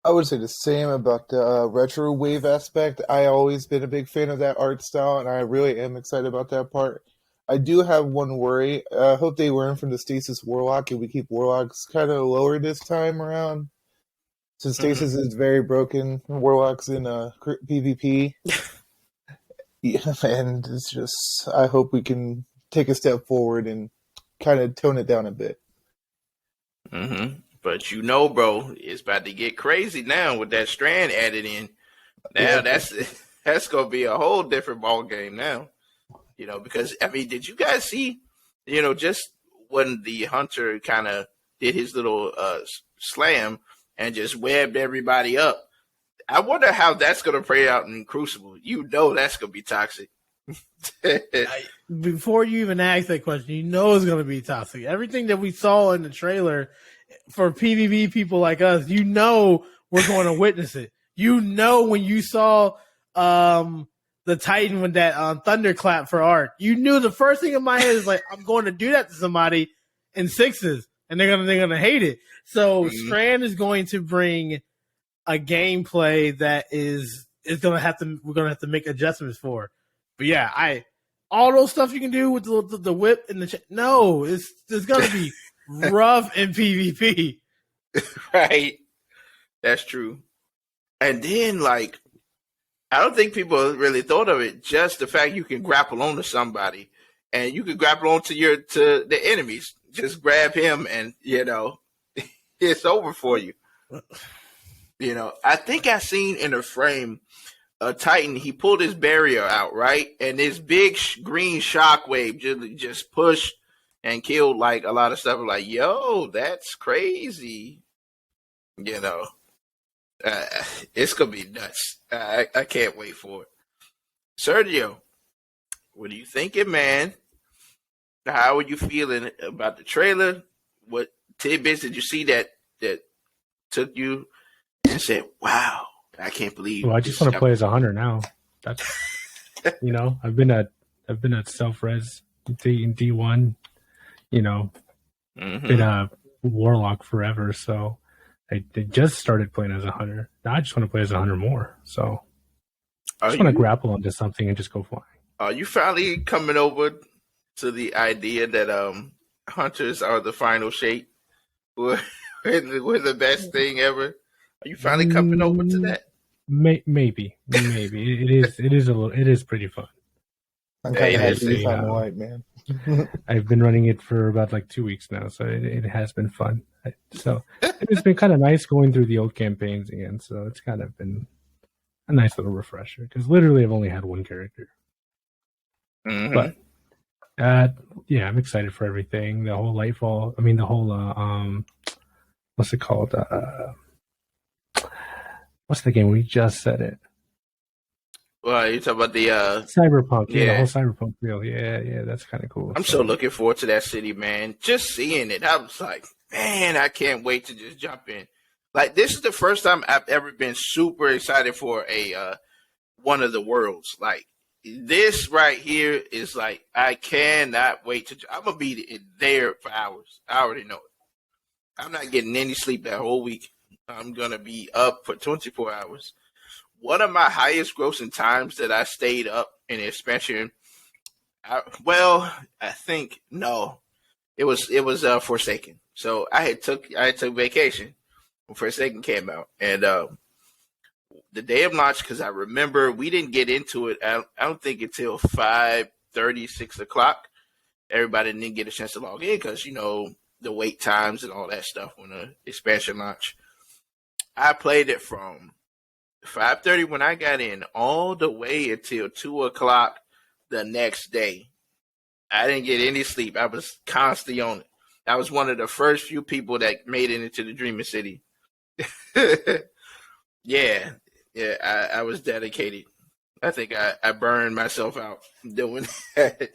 I would say the same about the retro wave aspect. I always been a big fan of that art style, and I really am excited about that part. I do have one worry. I hope they learn from the Stasis Warlock, and we keep Warlocks kind of lower this time around. Since Stasis is very broken, Warlocks in PvP. Yeah, and it's just, I hope we can take a step forward and kind of tone it down a bit. But bro, it's about to get crazy now with that Strand added in. Now that's gonna be a whole different ball game now. Because I mean, did you guys see? Just when the hunter kind of did his little slam and just webbed everybody up. I wonder how that's gonna play out in Crucible. That's gonna be toxic. Before you even ask that question, it's going to be toxic. Everything that we saw in the trailer for PvP people like us, we're going to witness it. When you saw the Titan with that thunderclap for art, you knew the first thing in my head is like, I'm going to do that to somebody in sixes, and they're gonna hate it. So Strand is going to bring a gameplay that we're gonna have to make adjustments for. But yeah, all those stuff you can do with the whip and it's gonna be rough in PvP. Right, that's true. And then I don't think people really thought of it. Just the fact you can grapple onto somebody, and you can grapple onto to the enemies. Just grab him, and it's over for you. I think I seen in a frame a Titan. He pulled his barrier out, right, and this big green shockwave just pushed and killed a lot of stuff. I'm like, yo, that's crazy. It's gonna be nuts. I can't wait for it. Sergio, what are you thinking, man? How are you feeling about the trailer? What tidbits did you see that took you and said, "Wow, I can't believe"? Well, I just want to play as a hunter now. That's I've been at self-res in D1. Been a warlock forever, so they just started playing as a hunter. Now I just want to play as a hunter more. So I just want to grapple onto something and just go flying. Are you finally coming over to the idea that hunters are the final shape? We're the best thing ever. Are you finally coming over to that? Maybe it is pretty fun. I'm Hey, kind of happy you Seriously, found the light, man. I've been running it for about like 2 weeks now, so it has been fun. So it's been kind of nice going through the old campaigns again. So it's kind of been a nice little refresher because literally I've only had one character. But yeah, I'm excited for everything. The whole Lightfall. I mean, the whole what's it called? What's the game? We just said it. Well, you talk about the Cyberpunk. Yeah, the yeah. whole Cyberpunk deal. Yeah, that's kind of cool. I'm so looking forward to that city, man. Just seeing it, I was like, man, I can't wait to just jump in. Like, this is the first time I've ever been super excited for a one of the worlds. Like, this right here is like, I cannot wait to. I'm gonna be there for hours. I already know it. I'm not getting any sleep that whole week. I'm gonna be up for 24 hours. One of my highest grossing times that I stayed up in the expansion. I think no, it was Forsaken. So I took vacation when Forsaken came out, and the day of launch, because I remember we didn't get into it. I don't think until 5:30, 6 o'clock. Everybody didn't get a chance to log in because the wait times and all that stuff when the expansion launch. I played it from 5:30 when I got in all the way until 2 o'clock the next day. I didn't get any sleep. I was constantly on it. I was one of the first few people that made it into the Dreaming City. yeah, I was dedicated. I think I burned myself out doing that.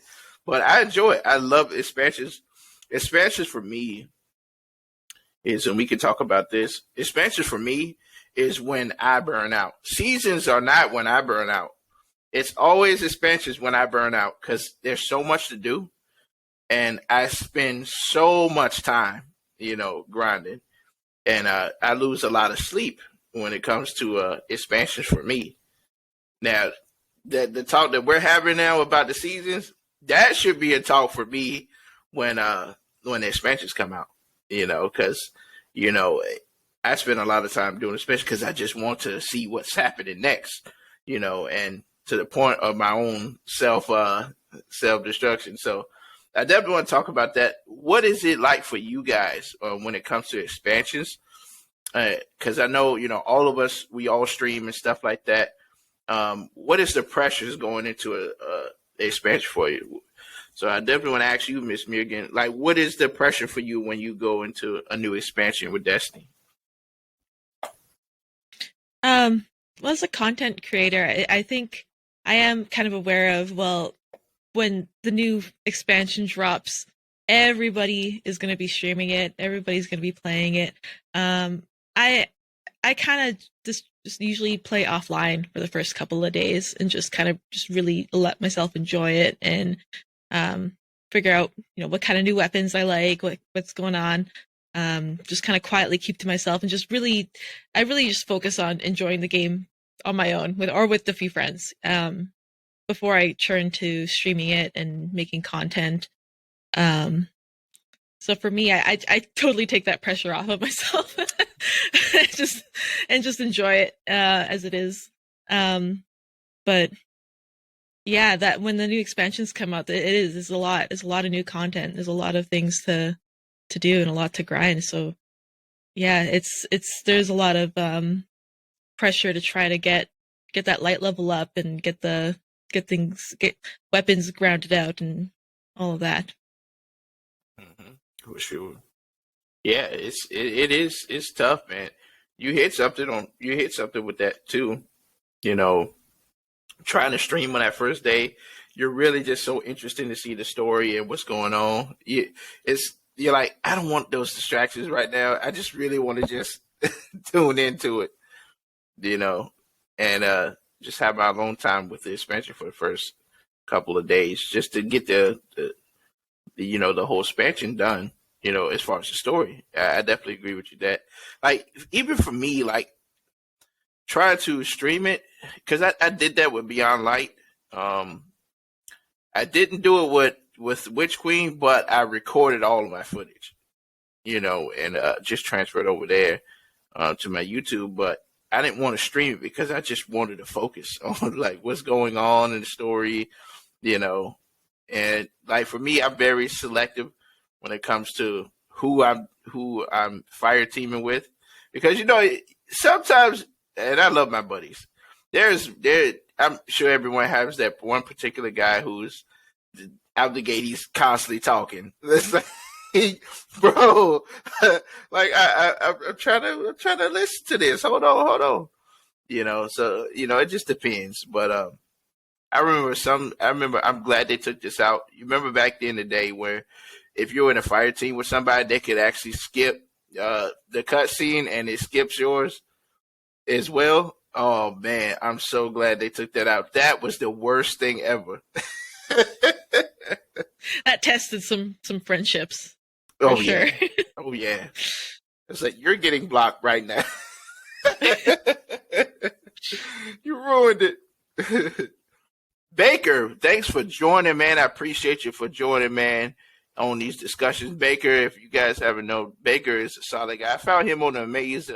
But I enjoy it. I love expansions. Expansions for me is, and we can talk about this, expansions for me is when I burn out. Seasons are not when I burn out. It's always expansions when I burn out because there's so much to do. And I spend so much time, grinding. And I lose a lot of sleep when it comes to expansions for me. Now, the talk that we're having now about the seasons, that should be a talk for me when the expansions come out, because, I spend a lot of time doing expansions because I just want to see what's happening next, and to the point of my own self-destruction. So I definitely want to talk about that. What is it like for you guys when it comes to expansions? Because I know, all of us, we all stream and stuff like that. What is the pressures going into a expansion for you? So I definitely want to ask you, Ms.Miurgen, like, what is the pressure for you when you go into a new expansion with Destiny? Well, as a content creator, I think I am kind of aware of, when the new expansion drops, everybody is going to be streaming it. Everybody's going to be playing it. I kind of just usually play offline for the first couple of days and just kind of just really let myself enjoy it and figure out what kind of new weapons I like, what's going on. Just kind of quietly keep to myself and I really just focus on enjoying the game on my own with a few friends. Before I turn to streaming it and making content. So for me, I totally take that pressure off of myself and just enjoy it as it is. But yeah, that when the new expansions come out, it's a lot. It's a lot of new content. There's a lot of things to do and a lot to grind. So yeah, there's a lot of pressure to try to get that light level up and get weapons grounded out and all of that. Mm-hmm. For sure. Yeah, it's tough, man. You hit something with that too. Trying to stream on that first day, you're really just so interested to see the story and what's going on. You're like, I don't want those distractions right now. I just really want to just tune into it, and just have my alone time with the expansion for the first couple of days, just to get the whole expansion done. As far as the story, I definitely agree with you that, like, even for me, like, trying to stream it, because I did that with Beyond Light. I didn't do it with Witch Queen, but I recorded all of my footage, and just transferred over there to my YouTube. But I didn't want to stream it because I just wanted to focus on like what's going on in the story, And like for me, I'm very selective when it comes to who I'm fire teaming with, because sometimes, and I love my buddies. I'm sure everyone has that one particular guy who's out the gate. He's constantly talking. It's like, bro, like I'm trying to listen to this. Hold on. So it just depends. But I'm glad they took this out. You remember back in the day where if you're in a fire team with somebody, they could actually skip the cutscene and it skips yours as well. Oh man, I'm so glad they took that out. That was the worst thing ever. That tested some friendships. Oh sure. yeah. Oh yeah. It's like you're getting blocked right now. You ruined it. Baker, thanks for joining, man. I appreciate you for joining, man, on these discussions. Baker, if you guys haven't known, Baker is a solid guy. I found him on the Amaze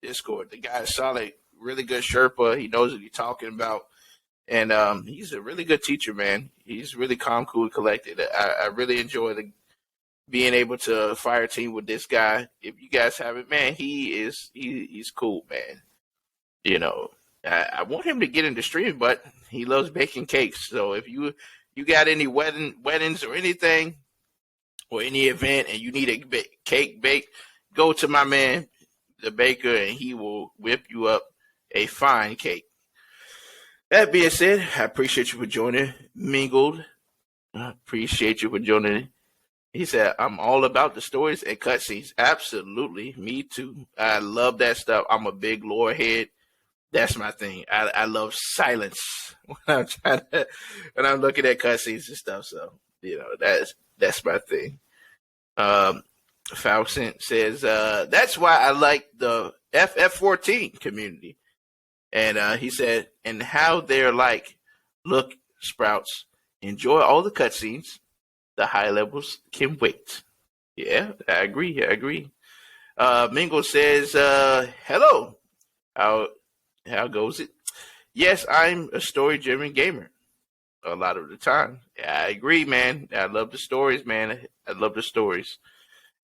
Discord. The guy is solid, really good Sherpa. He knows what he's talking about. And he's a really good teacher, man. He's really calm, cool, and collected. I really enjoy being able to fire team with this guy. If you guys haven't, man, he's cool, man. I want him to get into streaming, but he loves baking cakes. So if you got any weddings or anything, or any event, and you need a cake baked, go to my man, the baker, and he will whip you up a fine cake. That being said, I appreciate you for joining. Mingled, I appreciate you for joining. He said, I'm all about the stories and cutscenes. Absolutely. Me too. I love that stuff. I'm a big lore head. That's my thing. I love silence when I'm looking at cutscenes and stuff. So, that's my thing. Falcon says, that's why I like the FF14 community. And he said, and how they're like, look, Sprouts, enjoy all the cutscenes. The high levels can wait. Yeah, I agree. Mingle says, hello. How goes it? Yes, I'm a story-driven gamer a lot of the time. Yeah, I agree, man. I love the stories, man. I love the stories.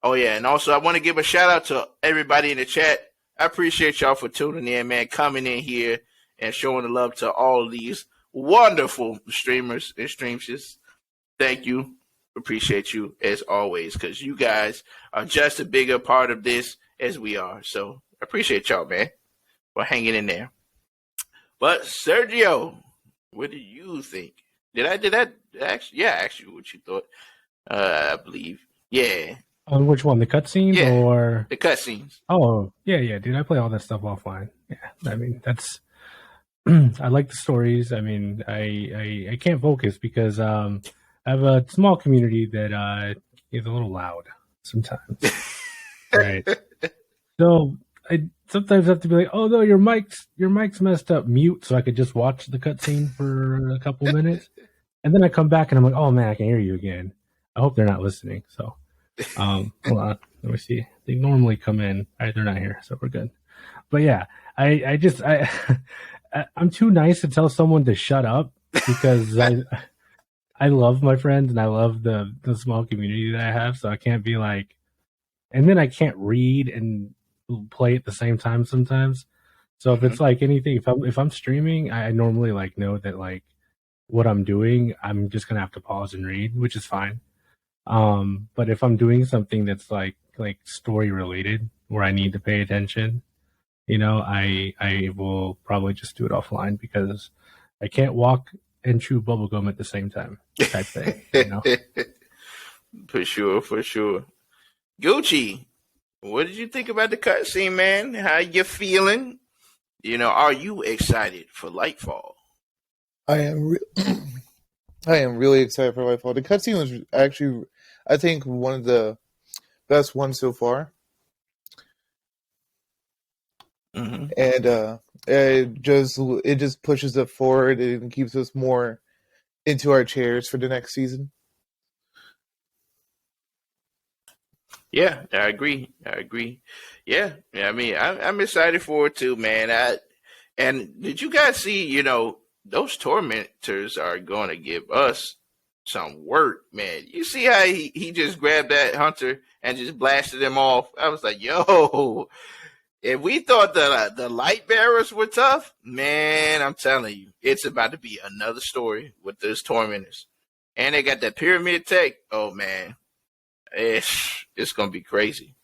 Oh, yeah, and also I want to give a shout-out to everybody in the chat. I appreciate y'all for tuning in, man, coming in here and showing the love to all of these wonderful streamers and streamers. Thank you. Appreciate you as always, because you guys are just a bigger part of this as we are. So I appreciate y'all, man, for hanging in there. But Sergio, what do you think? Did I actually? Yeah, actually, what you thought? I believe. Yeah. On which one? The cutscenes or the cutscenes? Oh, yeah, dude. I play all that stuff offline. Yeah, I mean that's. I like the stories. I mean, I can't focus because I have a small community that is a little loud sometimes. Right. So I sometimes have to be like, oh no, your mic's messed up. Mute so I could just watch the cutscene for a couple minutes, and then I come back and I'm like, oh man, I can hear you again. I hope they're not listening. So, hold on, let me see. They normally come in. All right, they're not here, so we're good. But yeah, I'm too nice to tell someone to shut up because I love my friends and I love the small community that I have. So I can't be like, and then I can't read and play at the same time sometimes. So if it's like anything, if I'm streaming, I normally like know that like what I'm doing, I'm just gonna have to pause and read, which is fine. But if I'm doing something that's like story related where I need to pay attention, I will probably just do it offline because I can't walk and chew bubblegum at the same time type thing. For sure. Gucci, what did you think about the cutscene, man? How you feeling? Are you excited for Lightfall? I am really excited for Lightfall. The cutscene was actually, I think, one of the best ones so far. Mm-hmm. And it just pushes it forward and keeps us more into our chairs for the next season. Yeah, I agree. Yeah. I mean, I'm excited for it too, man. And did you guys see, those tormentors are going to give us some work, man. You see how he just grabbed that hunter and just blasted him off? I was like, yo, if we thought the light bearers were tough, man, I'm telling you, it's about to be another story with those tormentors. And they got that pyramid tech. Oh, man, it's going to be crazy.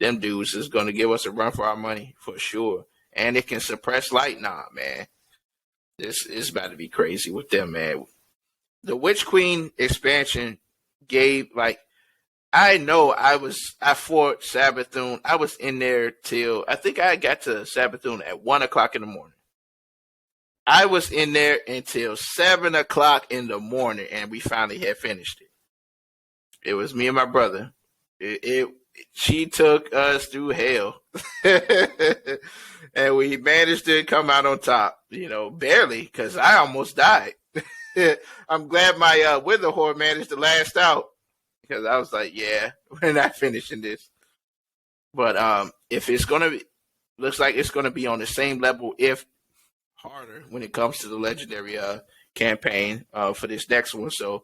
Them dudes is going to give us a run for our money for sure. And it can suppress light. Nah, man. This is about to be crazy with them, man. The Witch Queen expansion gave, like, I know I fought Sabathun. I was in there till, I think I got to Sabathun at 1 o'clock in the morning. I was in there until 7 o'clock in the morning, and we finally had finished it. It was me and my brother. She took us through hell. And we managed to come out on top, barely, because I almost died. I'm glad my wither horde managed to last out, because I was like, yeah, we're not finishing this. But if it's going to be, looks like it's going to be on the same level, if harder, when it comes to the legendary campaign for this next one. So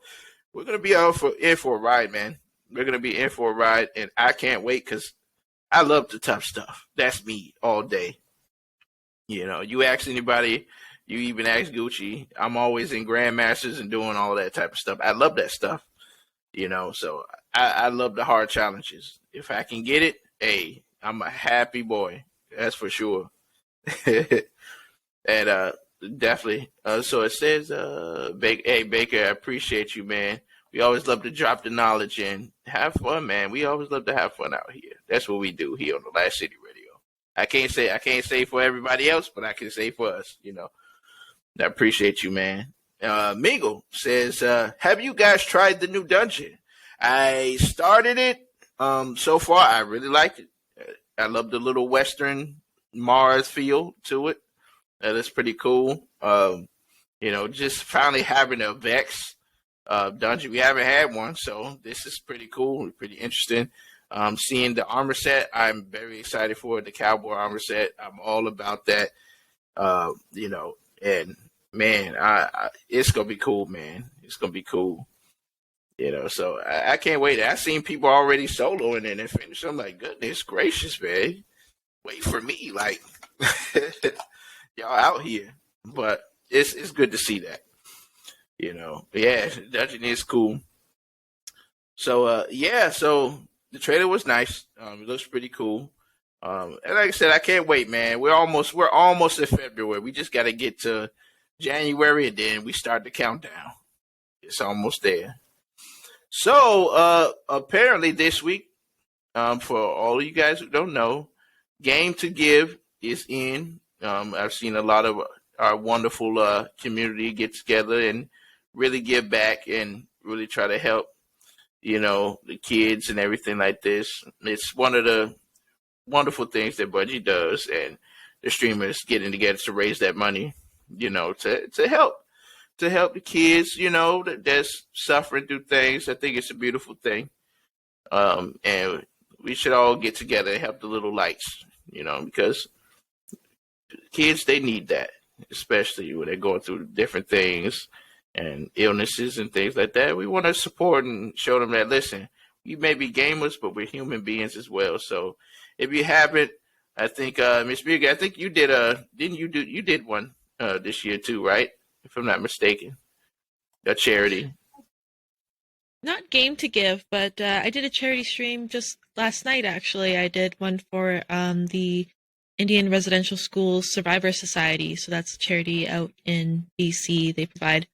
we're going to be in for a ride, man. We're going to be in for a ride, and I can't wait, because I love the tough stuff. That's me all day. You ask anybody, you even ask Gucci, I'm always in Grandmasters and doing all that type of stuff. I love that stuff, so I love the hard challenges. If I can get it, hey, I'm a happy boy. That's for sure. And definitely. So it says, hey, Baker, I appreciate you, man. We always love to drop the knowledge and have fun, man. We always love to have fun out here. That's what we do here on the Last City Radio. I can't say for everybody else, but I can say for us, I appreciate you, man. Mingle says, have you guys tried the new dungeon? I started it. So far, I really liked it. I love the little Western Mars feel to it. That's pretty cool. Just finally having a Vex dungeon. We haven't had one, so this is pretty cool, pretty interesting. Seeing the armor set, I'm very excited for it. The cowboy armor set, I'm all about that. And man, it's gonna be cool, man. It's gonna be cool. So I can't wait. I've seen people already soloing it and finish. I'm like, goodness gracious, man. Wait for me, like y'all out here. But it's good to see that. Yeah, dungeon is cool. So so the trailer was nice. It looks pretty cool. And like I said, I can't wait, man. We're almost in February. We just got to get to January, and then we start the countdown. It's almost there. So apparently this week, for all of you guys who don't know, Game to Give is in. I've seen a lot of our wonderful community get together and really give back and really try to help, the kids and everything like this. It's one of the wonderful things that Budgie does, and the streamers getting together to raise that money, to help the kids, that's suffering through things. I think it's a beautiful thing. And we should all get together and help the little lights, because kids, they need that, especially when they're going through different things and illnesses and things like that. We want to support and show them that, listen, we may be gamers, but we're human beings as well. So if you haven't, I think Ms.Miurgen, I think you did you did one this year too, right? If I'm not mistaken, a charity. Not Game to Give, but I did a charity stream just last night. Actually, I did one for the Indian Residential Schools Survivor Society. So that's a charity out in BC. They provide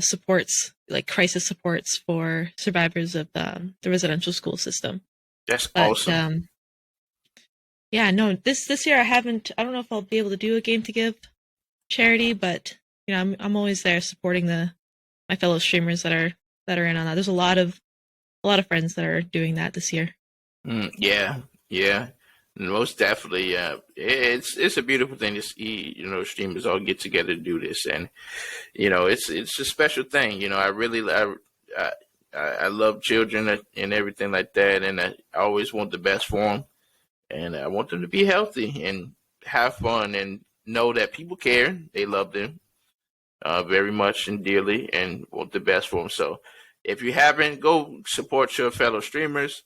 supports, like crisis supports for survivors of the residential school system. That's awesome. Yeah, no, this year I don't know if I'll be able to do a Game to Give charity, but I'm always there supporting my fellow streamers that are in on that. There's a lot of friends that are doing that this year. Yeah, most definitely. It's a beautiful thing to see. Streamers all get together to do this, and it's a special thing. I love children and everything like that, and I always want the best for them, and I want them to be healthy and have fun and know that people care, they love them, very much and dearly, and want the best for them. So if you haven't, go support your fellow streamers,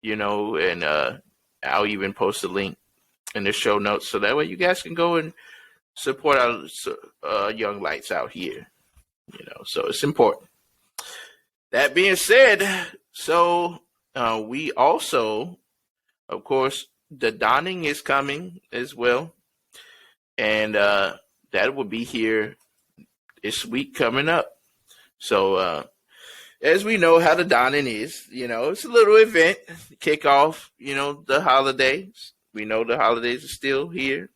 and I'll even post a link in the show notes so that way you guys can go and support our young lights out here. So it's important. That being said, so we also, of course, the donning is coming as well, and that will be here this week coming up. So as we know how the donning is, it's a little event to kick off, the holidays. We know the holidays are still here.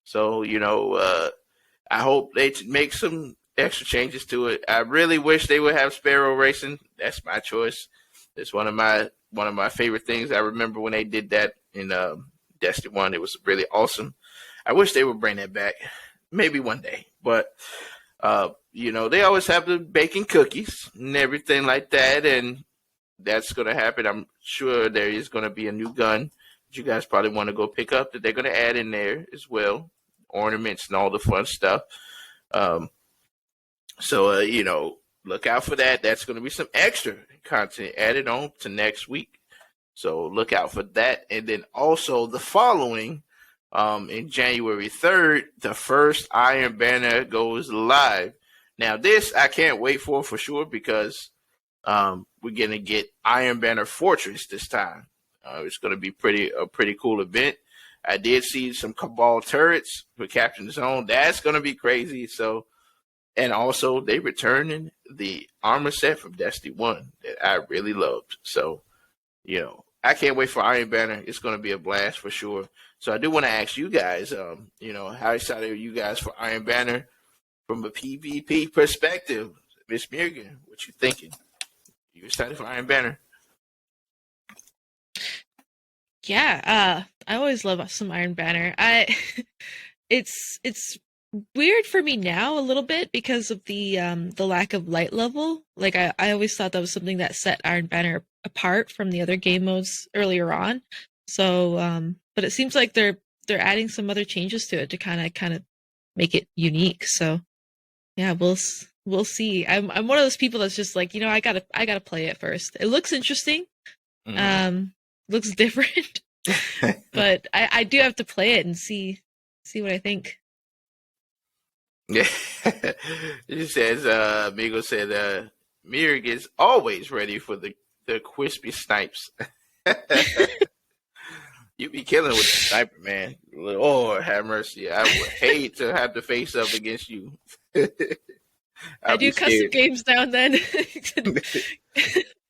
So, I hope they make some extra changes to it. I really wish they would have sparrow racing. That's my choice. It's one of my favorite things. I remember when they did that in Destiny 1. It was really awesome. I wish they would bring that back. Maybe one day. But they always have the baking cookies and everything like that, and that's going to happen. I'm sure there is going to be a new gun that you guys probably want to go pick up that they're going to add in there as well, ornaments and all the fun stuff. So look out for that. That's going to be some extra content added on to next week. So look out for that. And then also the following, in January 3rd, the first Iron Banner goes live. Now, this I can't wait for sure because we're going to get Iron Banner Fortress this time. It's going to be a pretty cool event. I did see some Cabal turrets for Captain Zone. That's going to be crazy. So, and also they returning the armor set from Destiny 1 that I really loved. So, I can't wait for Iron Banner. It's going to be a blast for sure. So I do want to ask you guys, how excited are you guys for Iron Banner from a PvP perspective? Ms.Miurgen, what you thinking? You excited for Iron Banner? Yeah, I always love some Iron Banner. It's weird for me now a little bit because of the lack of light level. Like I always thought that was something that set Iron Banner apart from the other game modes earlier on. So, but it seems like they're adding some other changes to it to kind of make it unique. So, yeah, we'll see. I'm one of those people that's just like, I gotta play it first. It looks interesting. Mm-hmm. Looks different, but I do have to play it and see what I think. Yeah, it says Migo said Miurg is always ready for the crispy snipes. You be killing with the sniper, man. Lord have mercy. I would hate to have to face up against you. I do custom games now and then.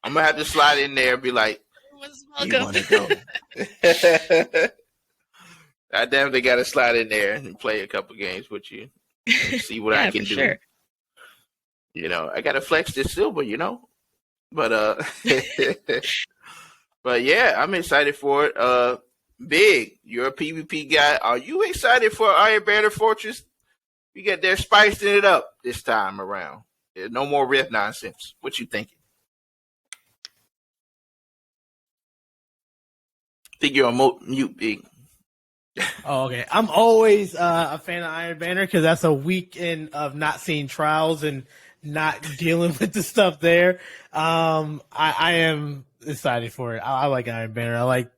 I'm gonna have to slide in there and be like, you want to go? I definitely got to slide in there and play a couple games with you. See what I can do. Sure. I got to flex this silver, but but yeah, I'm excited for it. Big, you're a PvP guy. Are you excited for Iron Banner Fortress? They're spicing it up this time around. There's no more Rift nonsense. What you thinking? I think you're on mute, Big. Oh, okay. I'm always a fan of Iron Banner because that's a weekend of not seeing trials and not dealing with the stuff there. I am excited for it. I like Iron Banner. I like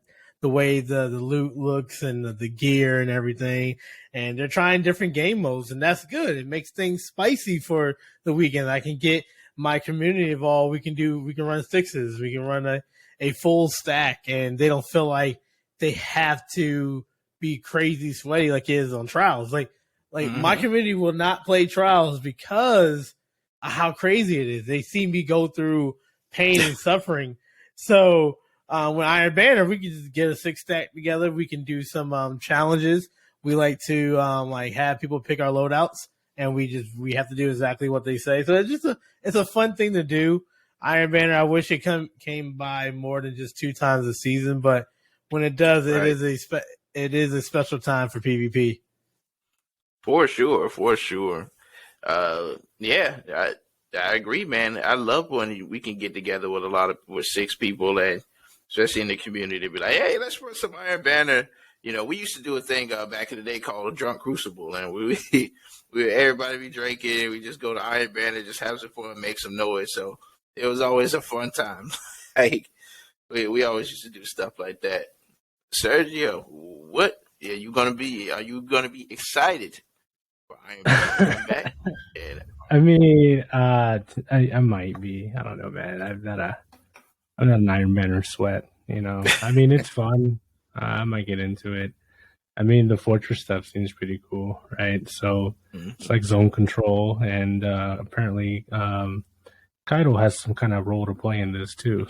the way the loot looks and the gear and everything. And they're trying different game modes, and that's good. It makes things spicy for the weekend. I can get my community involved. We can run sixes. We can run a full stack, and they don't feel like they have to be crazy sweaty like it is on trials. Like mm-hmm. My community will not play trials because of how crazy it is. They see me go through pain and suffering. So when Iron Banner, we can just get a 6-stack together. We can do some challenges. We like to have people pick our loadouts, and we have to do exactly what they say. So it's a fun thing to do. Iron Banner, I wish it came by more than just 2 times a season, but when it does, right. It is a special time for PvP. For sure. Yeah, I agree, man. I love when we can get together with 6 people, and especially in the community, be like, hey, let's run some Iron Banner. We used to do a thing back in the day called Drunk Crucible, and we everybody be drinking. We just go to Iron Band and just have some fun and make some noise. So it was always a fun time. Like we always used to do stuff like that. Sergio, what? Are you gonna be excited for Iron Band to come back? And, I mean, I might be. I don't know, man. I'm not an Iron Banner sweat. You know, I mean, it's fun. I might get into it. I mean, the Fortress stuff seems pretty cool, right? So it's like zone control, and apparently Kaido has some kind of role to play in this too.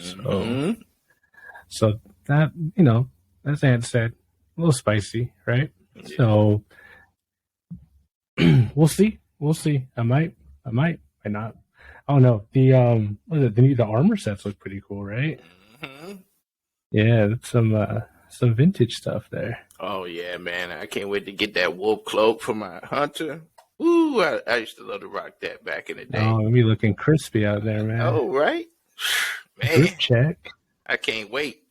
So that, you know, as Ant said, a little spicy, right? Yeah. So we'll see. I might not. Oh no, the the armor sets look pretty cool, right? Yeah, that's some vintage stuff there. Oh yeah, man! I can't wait to get that wolf cloak for my hunter. Ooh, I used to love to rock that back in the day. Oh, it'll be looking crispy out there, man. Oh right, man! Group check. I can't wait.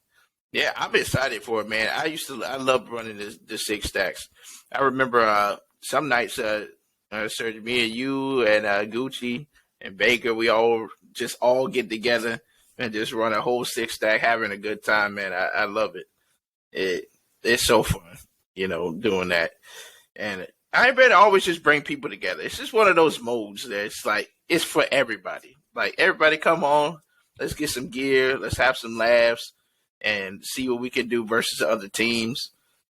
Yeah, I'm excited for it, man. I love running the 6 stacks. I remember some nights, Serge, me and you and Gucci and Baker, we all get together and just run a whole 6 stack, having a good time, man. I love it. It's so fun, you know, doing that. And I better always just bring people together. It's just one of those modes that it's like, it's for everybody. Like, everybody come on, let's get some gear, let's have some laughs, and see what we can do versus other teams.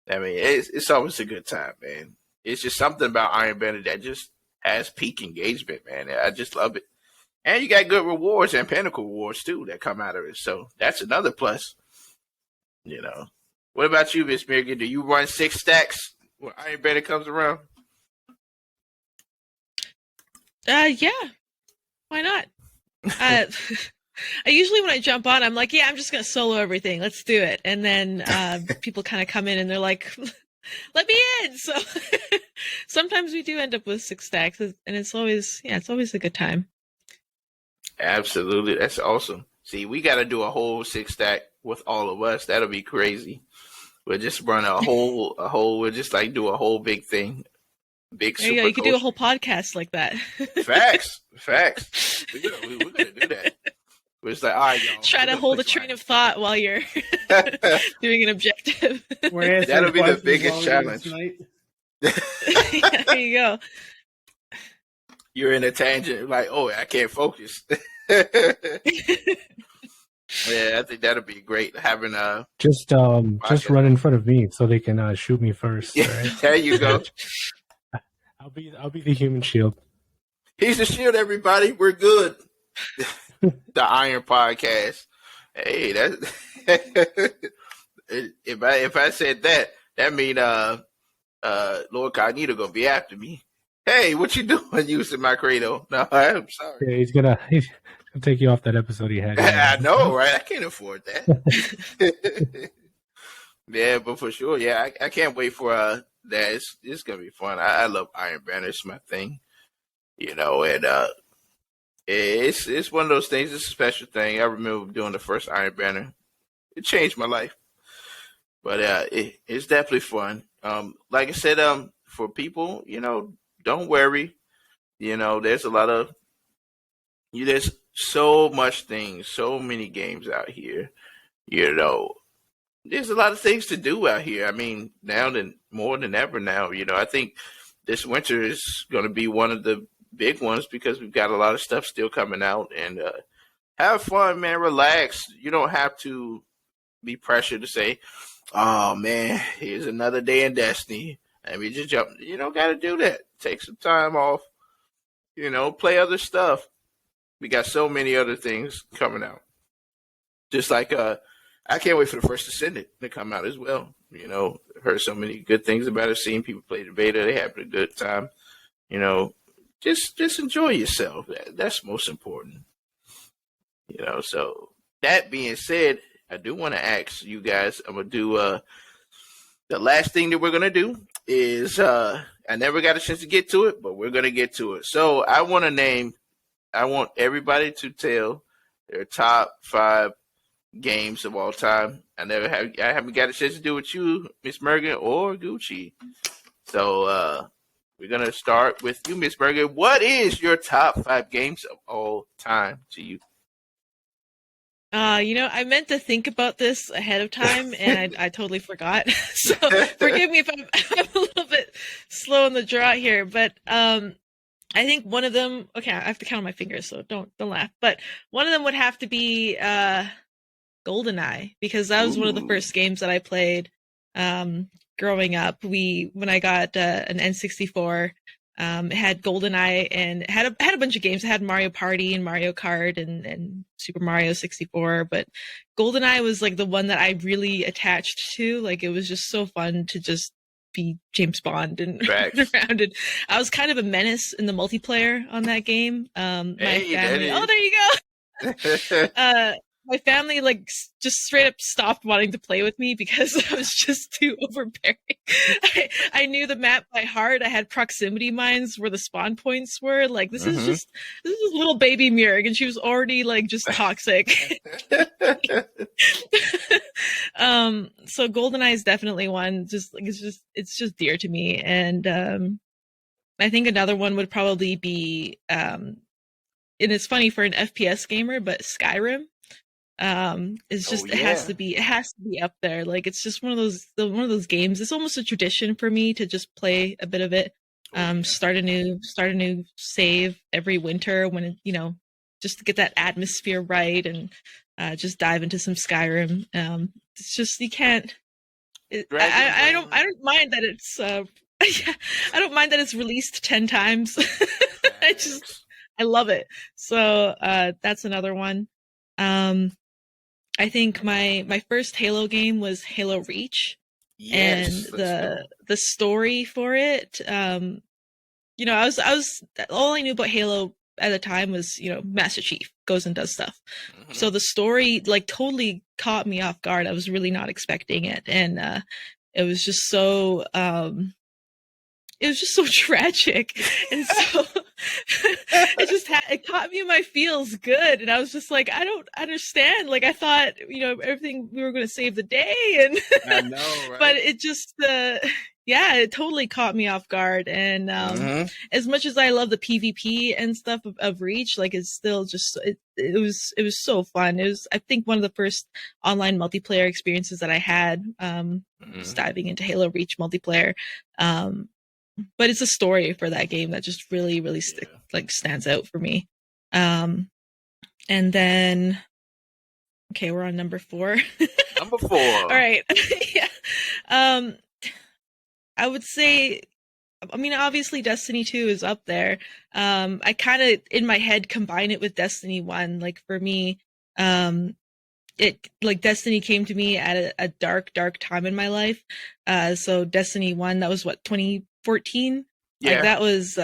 I mean, it's always a good time, man. It's just something about Iron Banner that just has peak engagement, man. I just love it. And you got good rewards and pinnacle rewards, too, that come out of it. So that's another plus, you know. What about you, Ms.Miurgen? Do you run 6 stacks when Iron Banner comes around? Yeah. Why not? I usually, when I jump on, I'm like, yeah, I'm just going to solo everything. Let's do it. And then people kind of come in and they're like, let me in. So sometimes we do end up with 6 stacks, and it's always a good time. Absolutely. That's awesome. See, we got to do a whole 6 stack with all of us. That'll be crazy. We'll just run we'll just like do a whole big thing. Big there you go. You could do a whole podcast like that. Facts. We're going to do that. We're just like, all right, y'all. Try to hold a train of thought while you're doing an objective. That'll be the biggest challenge. Yeah, there you go. You're in a tangent, like, oh, I can't focus. Yeah, I think that'll be great. Having just run in front of me so they can shoot me first. Right? There you go. I'll be the human shield. He's the shield, everybody. We're good. The Iron Podcast. Hey, that if I said that mean Lord Cognito gonna be after me. Hey, what you doing using my Credo? No, I'm sorry. Yeah, he's gonna take you off that episode he had. I know, right? I can't afford that. Yeah, but for sure, yeah, I can't wait for that. It's gonna be fun. I love Iron Banner. It's my thing, you know, and it's one of those things. It's a special thing. I remember doing the first Iron Banner. It changed my life, but it's definitely fun. Like I said, for people, you know, don't worry. You know, there's so much things, so many games out here. You know, there's a lot of things to do out here. I mean, more than ever now. You know, I think this winter is going to be one of the big ones because we've got a lot of stuff still coming out. And have fun, man. Relax. You don't have to be pressured to say, oh, man, here's another day in Destiny. I mean, just jump. You don't got to do that. Take some time off. You know, play other stuff. We got so many other things coming out. Just like I can't wait for the first Ascendant to come out as well. You know, heard so many good things about it. Seeing people play the beta, they having a good time. You know, just enjoy yourself. That's most important. You know, so that being said, I do want to ask you guys. I'm gonna do the last thing that we're gonna do is I never got a chance to get to it, but we're gonna get to it. So I want everybody to tell their top 5 games of all time. I haven't got a chance to do it with you, Ms.Miurgen or Gucci. So we're gonna start with you, Miss Berger. What is your top 5 games of all time to you? I meant to think about this ahead of time, and I totally forgot. So forgive me if I'm a little bit slow on the draw here, but I think one of them. Okay, I have to count on my fingers, so don't laugh. But one of them would have to be GoldenEye, because that was one of the first games that I played growing up. When I got an N64. It had GoldenEye and it had a bunch of games. It had Mario Party and Mario Kart and Super Mario 64. But GoldenEye was like the one that I really attached to. Like, it was just so fun to just be James Bond and run around. And I was kind of a menace in the multiplayer on that game. My family. Oh, there you go. My family just straight up stopped wanting to play with me because I was just too overbearing. I knew the map by heart. I had proximity mines where the spawn points were. Like, this is little baby Miurg, and she was already just toxic. So GoldenEye is definitely one. It's just dear to me. And I think another one would probably be and it's funny for an FPS gamer, but Skyrim. It's just it has to be up there. Like, it's just one of those games. It's almost a tradition for me to just play a bit of it. Start a new save every winter when just to get that atmosphere right, and just dive into some Skyrim. It's just you can't. I don't mind that it's I don't mind that it's released 10 times. I love it. So that's another one. I think my first Halo game was Halo Reach, and the story for it. I was all I knew about Halo at the time was Master Chief goes and does stuff. Mm-hmm. So the story totally caught me off guard. I was really not expecting it, and it was just so. It was just so tragic, and so it caught me in my feels good, and I was just like, I don't understand. Like, I thought, everything, we were going to save the day, and I know, right? But it just, it totally caught me off guard. And as much as I love the PvP and stuff of Reach, it's still just it was so fun. It was, I think, one of the first online multiplayer experiences that I had. Just diving into Halo Reach multiplayer. But it's a story for that game that just really, really stands out for me. And then, okay, we're on number 4. Number 4. All right. Yeah. I would say, obviously Destiny 2 is up there. I kind of, in my head, combine it with Destiny 1. Like, for me, Destiny came to me at a dark time in my life. So Destiny 1, that was 2014. Yeah. That was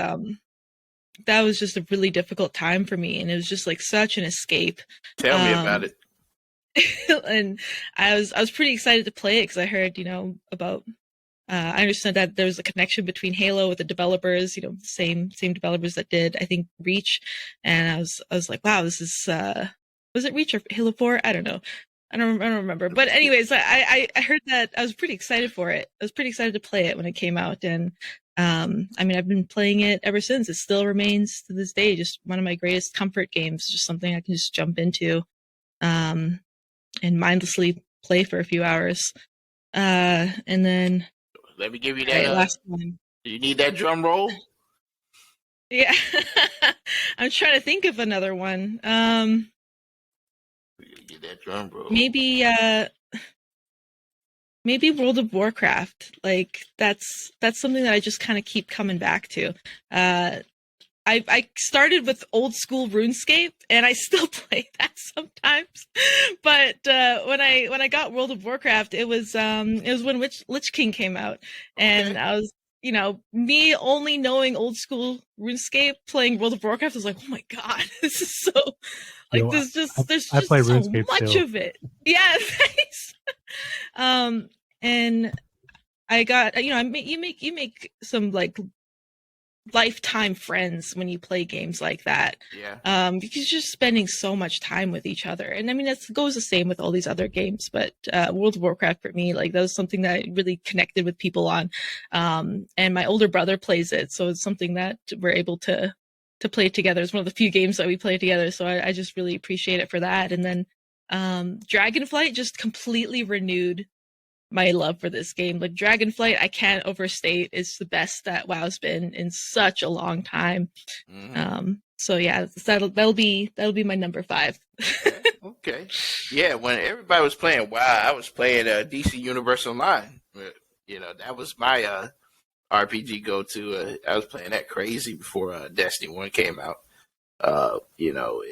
just a really difficult time for me, and it was just such an escape. Tell me about it. And I was pretty excited to play it because I heard about. I understood that there was a connection between Halo with the developers, same developers that did, I think, Reach, and I was like, wow, this is was it Reach or Halo 4? I don't know. I don't remember. But anyways, I heard that. I was pretty excited for it. I was pretty excited to play it when it came out. And I've been playing it ever since. It still remains to this day just one of my greatest comfort games, just something I can just jump into and mindlessly play for a few hours. And then let me give you that last one. Do you need that drum roll? Yeah. I'm trying to think of another one. Get that drum roll. Maybe World of Warcraft. That's something that I just kind of keep coming back to. I started with old school RuneScape, and I still play that sometimes. But when I got World of Warcraft, it was when Lich King came out, and I was, me only knowing old school RuneScape, playing World of Warcraft, I was like, oh my god, this is so there's just so much of it. Yeah, thanks. And I got you make some lifetime friends when you play games like that. Yeah. Because you're just spending so much time with each other. And I mean, it goes the same with all these other games, but World of Warcraft for me, like that was something that I really connected with people on. And my older brother plays it, so it's something that we're able to play together. It's one of the few games that we play together, so I just really appreciate it for that. And then Dragonflight just completely renewed my love for this game. Like Dragonflight, I can't overstate, is the best that WoW's been in such a long time. So yeah, that'll be my number 5. Okay. Yeah, when everybody was playing WoW, I was playing DC Universe Online. You know, that was my RPG go-to. I was playing that crazy before Destiny 1 came out. You know,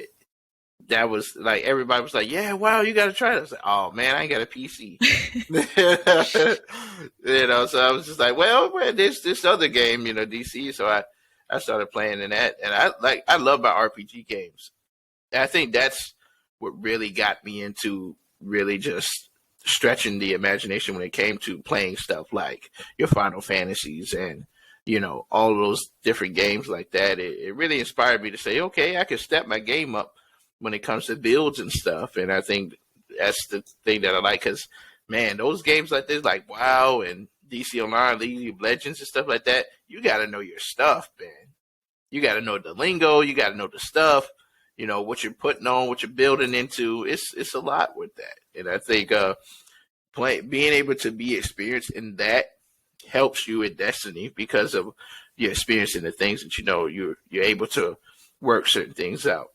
that was like, everybody was like, yeah, wow, you got to try it. I was like, oh, man, I ain't got a PC. You know, so I was just like, well, this other game, you know, DC. So I started playing in that. And I love my RPG games. And I think that's what really got me into really just stretching the imagination when it came to playing stuff like your Final Fantasies and, you know, all those different games like that. It really inspired me to say, okay, I can step my game up when it comes to builds and stuff. And I think that's the thing that I like, because, man, those games like this, like WoW and DC Online, League of Legends and stuff like that, you got to know your stuff, man. You got to know the lingo. You got to know the stuff. You know, what you're putting on, what you're building into. It's a lot with that. And I think being able to be experienced in that helps you in Destiny, because of your experience in the things that, you know, you're able to work certain things out.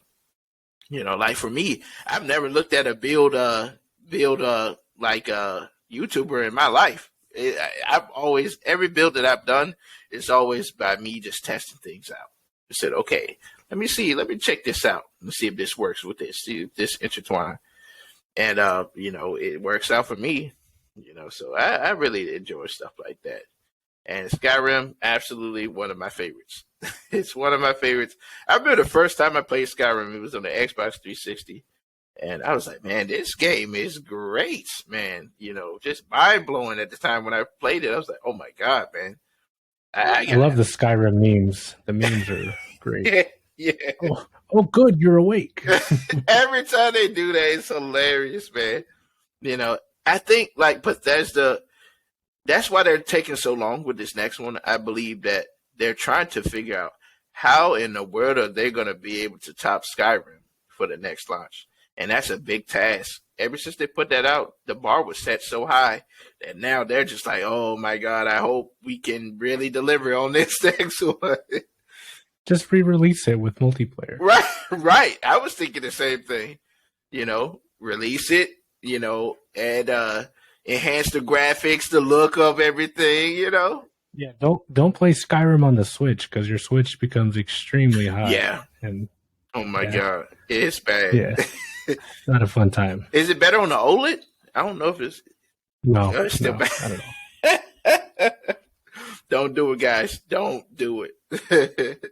You know, like for me, I've never looked at a build like a YouTuber in my life. I've always, every build that I've done is always by me just testing things out. I said, okay, let me check this out. Let's see if this works with this, see if this intertwine. And, you know, it works out for me, you know, so I really enjoy stuff like that. And Skyrim, absolutely one of my favorites. It's one of my favorites. I remember the first time I played Skyrim, it was on the Xbox 360. And I was like, man, this game is great, man. You know, just mind-blowing at the time when I played it. I was like, oh, my God, man. I love the Skyrim memes. The memes are great. Yeah. Oh, good, you're awake. Every time they do that, it's hilarious, man. You know, I think, like, Bethesda, that's why they're taking so long with this next one. I believe that they're trying to figure out how in the world are they going to be able to top Skyrim for the next launch. And that's a big task. Ever since they put that out, the bar was set so high that now they're just like, oh, my God, I hope we can really deliver on this next one. Just re-release it with multiplayer. Right. I was thinking the same thing. You know, release it, you know, and enhance the graphics, the look of everything, you know. Yeah, don't play Skyrim on the Switch, because your Switch becomes extremely hot. Yeah. And oh my God, it's bad. Yeah, not a fun time. Is it better on the OLED? I don't know if it's. No, it's still bad. I don't know. Don't do it, guys. Don't do it.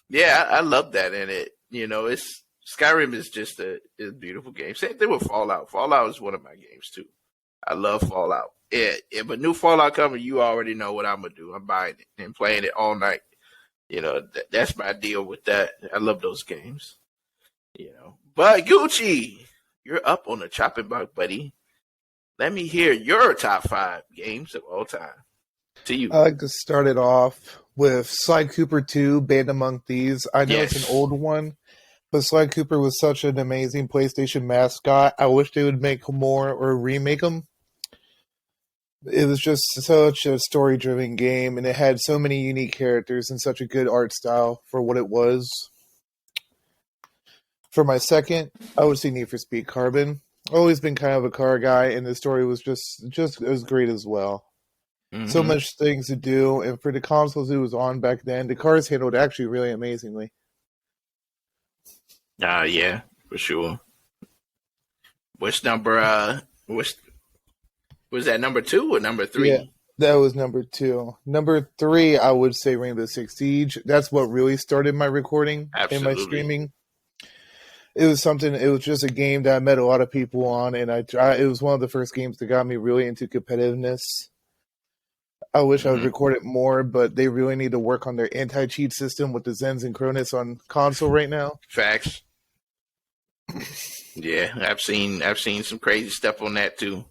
Yeah, I love that in it. You know, Skyrim is just a beautiful game. Same thing with Fallout. Fallout is one of my games too. I love Fallout. If a new Fallout coming, you already know what I'm gonna do. I'm buying it and playing it all night. You know, that's my deal with that. I love those games. You know, but Gucci, you're up on the chopping block, buddy. Let me hear your top 5 games of all time. To you. I like to start it off with Sly Cooper 2, Band Among Thieves. I know It's an old one, but Sly Cooper was such an amazing PlayStation mascot. I wish they would make more or remake them. It was just such a story-driven game, and it had so many unique characters and such a good art style for what it was. For my second, I would say Need for Speed Carbon. Always been kind of a car guy, and the story was just as great as well. Mm-hmm. So much things to do, and for the consoles it was on back then, the cars handled actually really amazingly. Yeah, for sure. Which number? Was that number 2 or number 3? Yeah, that was number 2. Number 3, I would say Rainbow Six Siege. That's what really started my recording and my streaming. It was just a game that I met a lot of people on, and it was one of the first games that got me really into competitiveness. I wish I would record it more, but they really need to work on their anti-cheat system with the Zens and Cronus on console right now. Facts. Yeah, I've seen some crazy stuff on that too.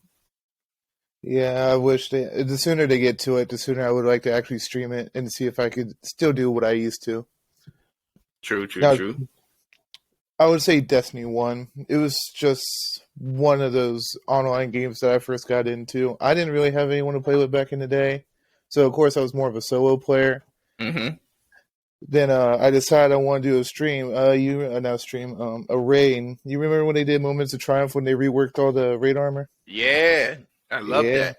Yeah, I wish the sooner they get to it, the sooner I would like to actually stream it and see if I could still do what I used to. True. I would say Destiny 1. It was just one of those online games that I first got into. I didn't really have anyone to play with back in the day. So, of course, I was more of a solo player. Mm-hmm. Then I decided I want to do a stream. A raid. You remember when they did Moments of Triumph when they reworked all the raid armor? Yeah, I love that.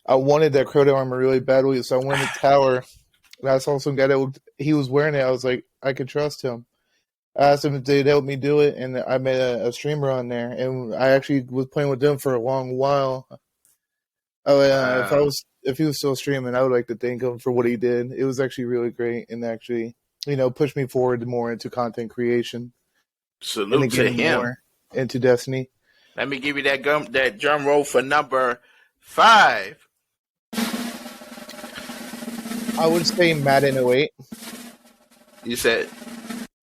I wanted that Crota armor really badly, so I went to the tower. And I saw some guy he was wearing it. I was like, I could trust him. I asked him if they'd help me do it, and I met a streamer on there, and I actually was playing with them for a long while. If he was still streaming, I would like to thank him for what he did. It was actually really great, and actually, pushed me forward more into content creation. Salute to him. More into Destiny. Let me give you that drum roll for number 5. I would say Madden 08. You said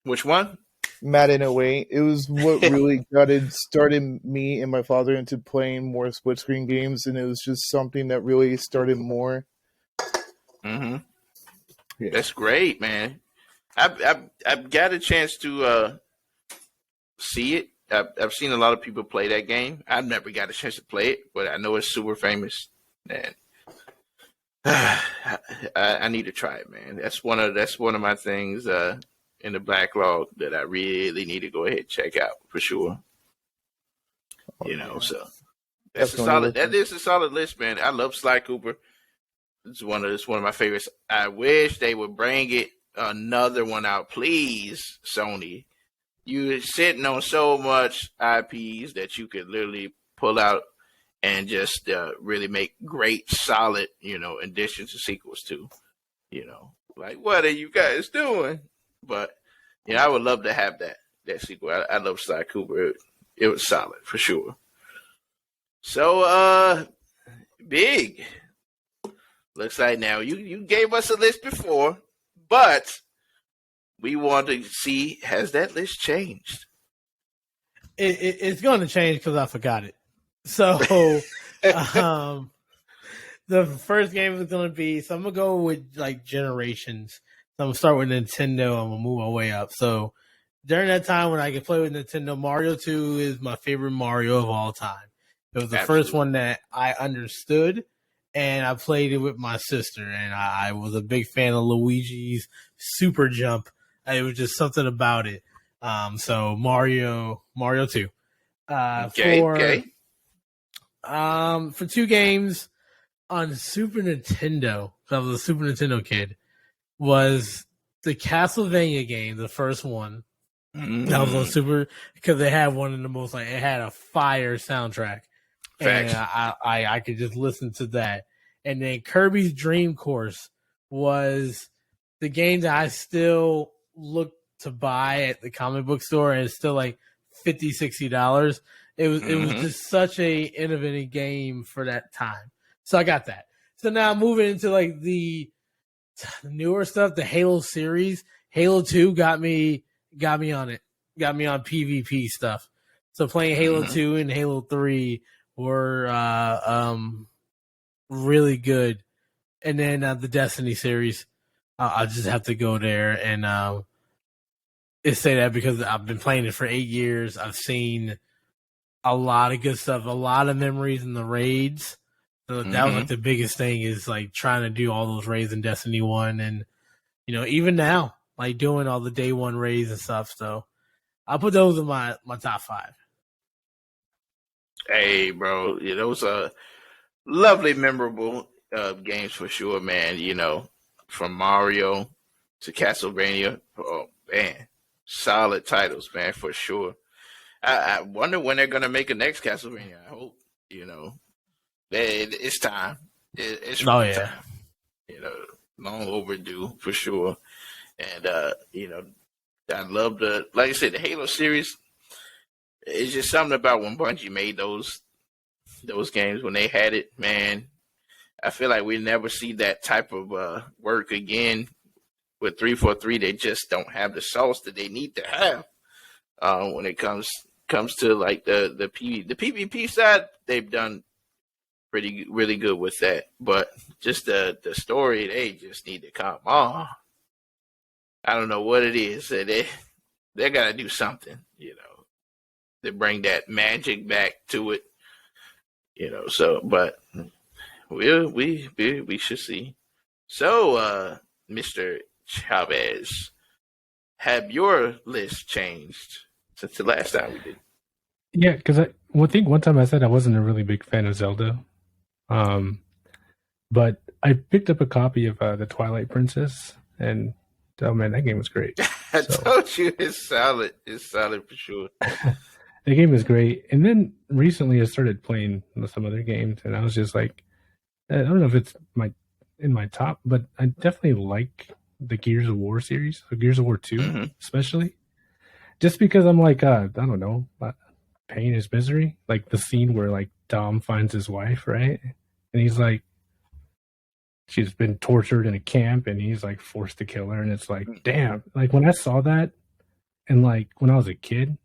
which one? Madden 08. It was what really started me and my father into playing more split screen games, and it was just something that really started more. Mm-hmm. Yeah. That's great, man. I've got a chance to see it. I've seen a lot of people play that game. I've never got a chance to play it, but I know it's super famous, and I need to try it, man. That's one of my things in the backlog that I really need to go ahead and check out for sure. So that's that is a solid list, man. I love Sly Cooper. It's one of my favorites. I wish they would bring another one out, please, Sony. You're sitting on so much IPs that you could literally pull out and just really make great, solid, additions and sequels to. Like, what are you guys doing? But, I would love to have that sequel. I love Sly Cooper. It was solid, for sure. So, Big. Looks like now you gave us a list before, but we want to see, has that list changed? It's going to change because I forgot it. So, the first game is going to be, so I'm going to go with like generations. So I'm going to start with Nintendo. I'm going to move my way up. So during that time when I could play with Nintendo, Mario 2 is my favorite Mario of all time. It was the first one that I understood, and I played it with my sister, and I was a big fan of Luigi's super jump. It was just something about it. So Mario 2. Okay. For 2 games on Super Nintendo, because I was a Super Nintendo kid, was the Castlevania game, the first one. Mm-hmm. That was on Super, because they had one of the most, it had a fire soundtrack. Facts. And I could just listen to that. And then Kirby's Dream Course was the game that I still look to buy at the comic book store, and it's still like $50, $60. It was just such a innovative game for that time. So I got that. So now moving into like the newer stuff, the Halo series. Halo 2 got me on it. Got me on PvP stuff. So playing Halo 2 and Halo 3 were really good. And then the Destiny series, I'll just have to go there and say that because I've been playing it for 8 years. I've seen a lot of good stuff, a lot of memories in the raids. So that was like the biggest thing, is like trying to do all those raids in Destiny 1. And, even now, like doing all the day 1 raids and stuff. So I'll put those in my top 5. Hey, bro, those are lovely, memorable games for sure, man. From Mario to Castlevania. Oh, man. Solid titles, man, for sure. I wonder when they're going to make a next Castlevania. I hope, it's time. It's time. Long overdue for sure. And, I love like I said, the Halo series. It's just something about when Bungie made those games, when they had it, man. I feel like we never see that type of work again with 343. They just don't have the sauce that they need to have when it comes to like the PvP side. They've done really good with that, but just the story, they just need to come on. I don't know what it is. They gotta do something, to bring that magic back to it, So, but we should see. So, Mr. Chavez, have your list changed since the last time we did? Yeah, because I think one time I said I wasn't a really big fan of Zelda, but I picked up a copy of the Twilight Princess, and oh man, that game was great. I told you it's solid. It's solid for sure. The game is great. And then recently I started playing some other games, and I was just like, I don't know if it's in my top, but I definitely like the Gears of War series, so Gears of War 2 especially. Just because I'm like, I don't know, pain is misery. Like the scene where like Dom finds his wife, right? And he's like, she's been tortured in a camp and he's like forced to kill her. And it's like, damn, like when I saw that and like when I was a kid,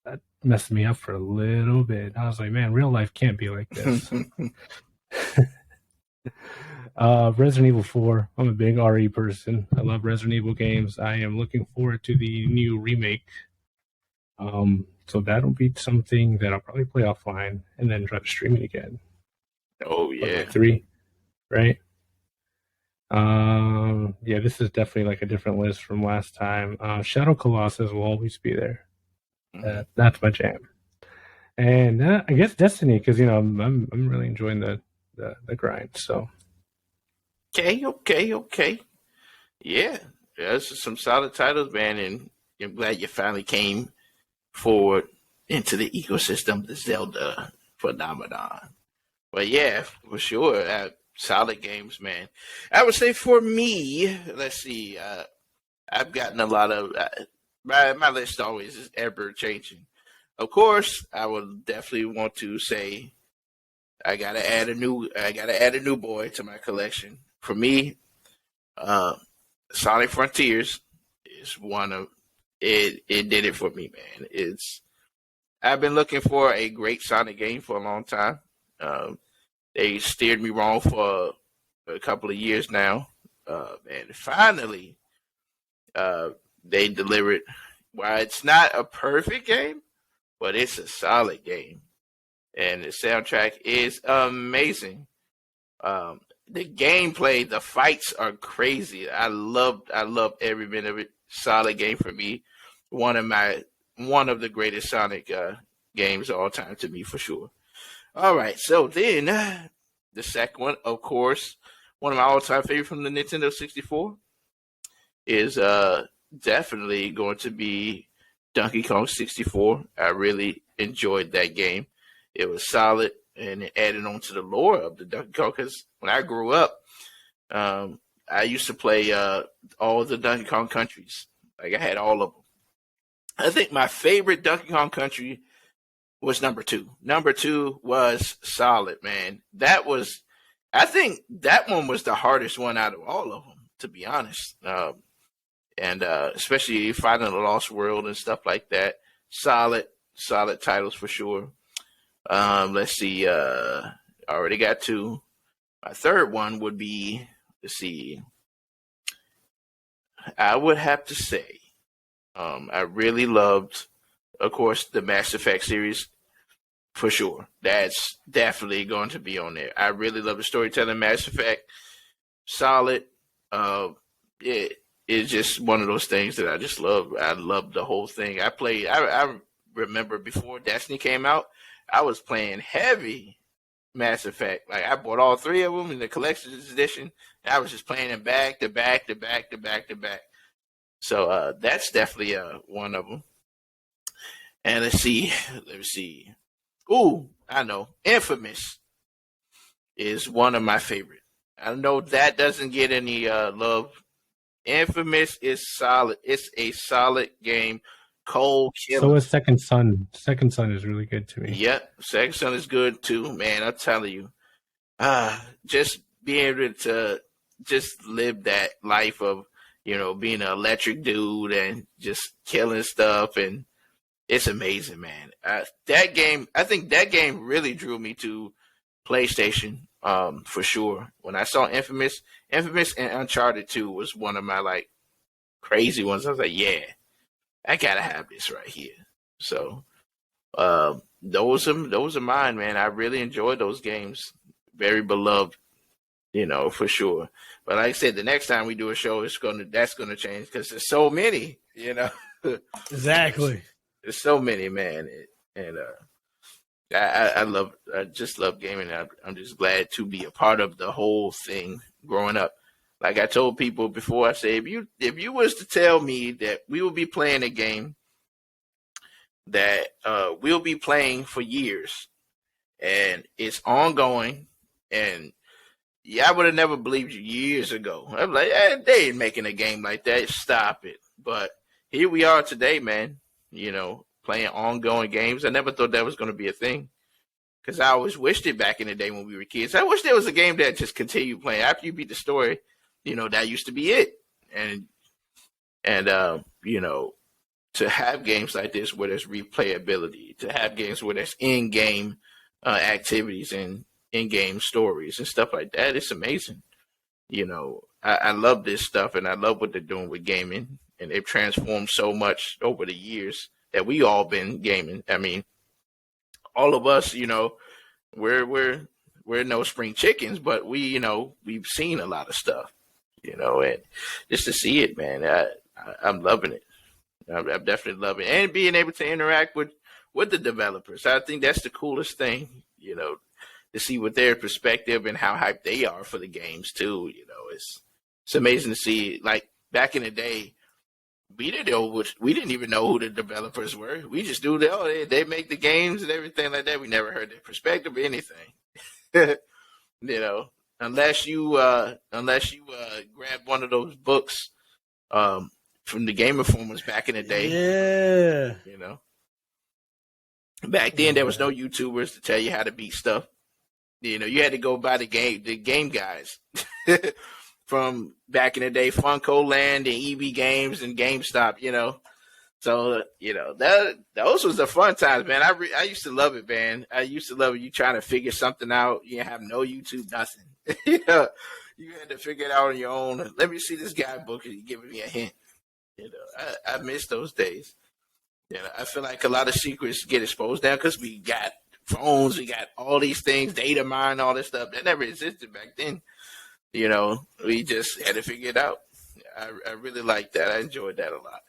that messed me up for a little bit. I was like, man, real life can't be like this. Resident Evil 4. I'm a big RE person. I love Resident Evil games. I am looking forward to the new remake. So that'll be something that I'll probably play offline and then try to stream it again. Oh yeah, like 3, right? Yeah, this is definitely like a different list from last time. Shadow Colossus will always be there. That's my jam. And I guess Destiny, because I'm really enjoying the grind. So. Okay. Yeah, this is some solid titles, man, and I'm glad you finally came forward into the ecosystem, the Zelda phenomenon. But yeah, for sure, solid games, man. I would say for me, let's see, I've gotten a lot of my list always is ever changing. Of course, I would definitely want to say I gotta add a new boy to my collection. For me, Sonic Frontiers is one of it. It did it for me, man. I've been looking for a great Sonic game for a long time. They steered me wrong for a couple of years now, and finally, they delivered. While it's not a perfect game, but it's a solid game, and the soundtrack is amazing. The gameplay, the fights are crazy. I loved every minute of it. Solid game for me. One of the greatest Sonic games of all time to me, for sure. All right, so then the second one, of course, one of my all-time favorites from the Nintendo 64 is definitely going to be Donkey Kong 64. I really enjoyed that game. It was solid, and it added on to the lore of the Donkey Kong, because when I grew up, I used to play all the Donkey Kong countries. Like, I had all of them. I think my favorite Donkey Kong country was number 2. Number 2 was solid, man. I think that one was the hardest one out of all of them, to be honest. And especially Finding the Lost World and stuff like that. Solid titles for sure. Let's see. I already got 2. My third one would be, let's see. I would have to say, I really loved, of course, the Mass Effect series, for sure. That's definitely going to be on there. I really love the storytelling Mass Effect. Solid. It's just one of those things that I just love. I love the whole thing. I remember before Destiny came out, I was playing heavy Mass Effect. Like, I bought all 3 of them in the collector's edition, and I was just playing them back to back. So that's definitely one of them. And let's see. Ooh, I know. Infamous is one of my favorite. I know that doesn't get any love. Infamous is solid. It's a solid game. Cold killer. So is Second Son. Second Son is really good to me. Yep, Second Son is good too, man. I'm telling you. just being able to just live that life of, being an electric dude and just killing stuff. And it's amazing, man. That game, I think that game really drew me to PlayStation, for sure. When I saw Infamous and Uncharted 2 was one of my like crazy ones. I was like, yeah, I gotta have this right here. So, those are mine, man. I really enjoyed those games. Very beloved, for sure. But like I said, the next time we do a show, that's gonna change because there's so many, Exactly. There's so many, man, and I just love gaming. I'm just glad to be a part of the whole thing growing up. Like I told people before, I say if you was to tell me that we will be playing a game that we'll be playing for years and it's ongoing, and yeah, I would have never believed you years ago. I'm like, they ain't making a game like that. Stop it. But here we are today, man. Playing ongoing games. I never thought that was going to be a thing because I always wished it back in the day when we were kids. I wish there was a game that just continued playing after you beat the story. That used to be it. And to have games like this where there's replayability, to have games where there's in-game activities and in-game stories and stuff like that, it's amazing. I love this stuff, and I love what they're doing with gaming, and they've transformed so much over the years that we all been gaming. I mean, all of us, we're no spring chickens, but we've seen a lot of stuff, and just to see it, man, I'm loving it. I'm definitely loving it, and being able to interact with the developers. I think that's the coolest thing, to see what their perspective and how hyped they are for the games too. It's amazing to see. Like back in the day, we didn't even know who the developers were. We just knew that they make the games and everything like that. We never heard their perspective or anything. Unless you grab one of those books from the Game Informers back in the day. Yeah. Back then there was no YouTubers to tell you how to beat stuff. You had to go by the game guys from back in the day, Funko Land and EB Games and GameStop. So those was the fun times, man. I used to love it, man. I used to love it. You trying to figure something out. You have no YouTube, nothing. You had to figure it out on your own. Let me see this guidebook and giving me a hint. I miss those days. I feel like a lot of secrets get exposed now because we got phones, we got all these things, data mine, all this stuff that never existed back then. We just had to figure it out. I really liked that. I enjoyed that a lot.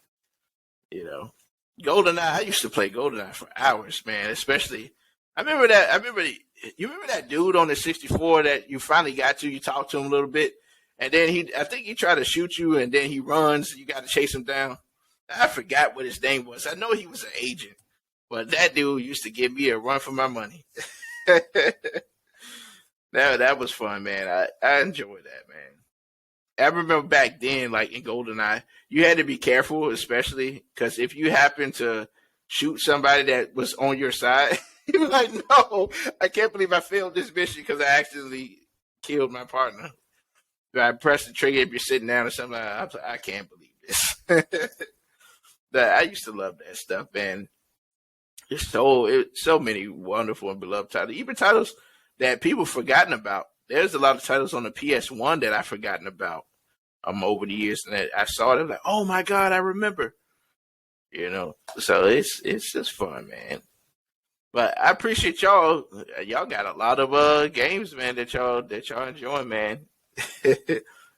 GoldenEye. I used to play GoldenEye for hours, man. Especially, you remember that dude on the 64 that you finally got to. You talked to him a little bit, and then I think he tried to shoot you, and then he runs. You got to chase him down. I forgot what his name was. I know he was an agent, but that dude used to give me a run for my money. That was fun, man. I enjoyed that, man. I remember back then, like in GoldenEye, you had to be careful, especially because if you happen to shoot somebody that was on your side, you were like, no, I can't believe I failed this mission because I accidentally killed my partner. I pressed the trigger if you're sitting down or something. I can't believe this. I used to love that stuff, man. It's so many wonderful and beloved titles, even titles that people forgotten about. There's a lot of titles on the PS1 that I've forgotten about over the years, and I saw them like, oh my god, I remember. So it's just fun, man. But I appreciate y'all. Y'all got a lot of games, man, that y'all enjoying, man.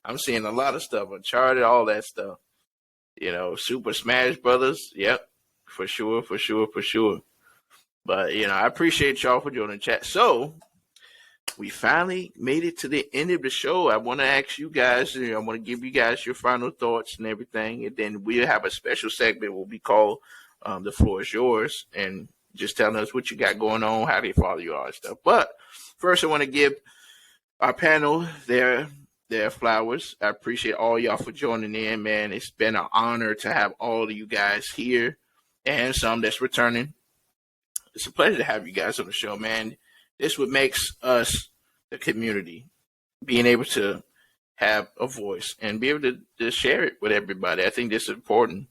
I'm seeing a lot of stuff, Uncharted, all that stuff. Super Smash Brothers. Yep, for sure. But I appreciate y'all for joining the chat. So we finally made it to the end of the show. I want to ask you guys. I want to give you guys your final thoughts and everything, and then we'll have a special segment will be called "The Floor Is Yours," and just telling us what you got going on, how they follow you, all that stuff. But first, I want to give our panel their flowers. I appreciate all y'all for joining in, man. It's been an honor to have all of you guys here and some that's returning. It's a pleasure to have you guys on the show, man. This what makes us the community, being able to have a voice and be able to share it with everybody. I think this is important.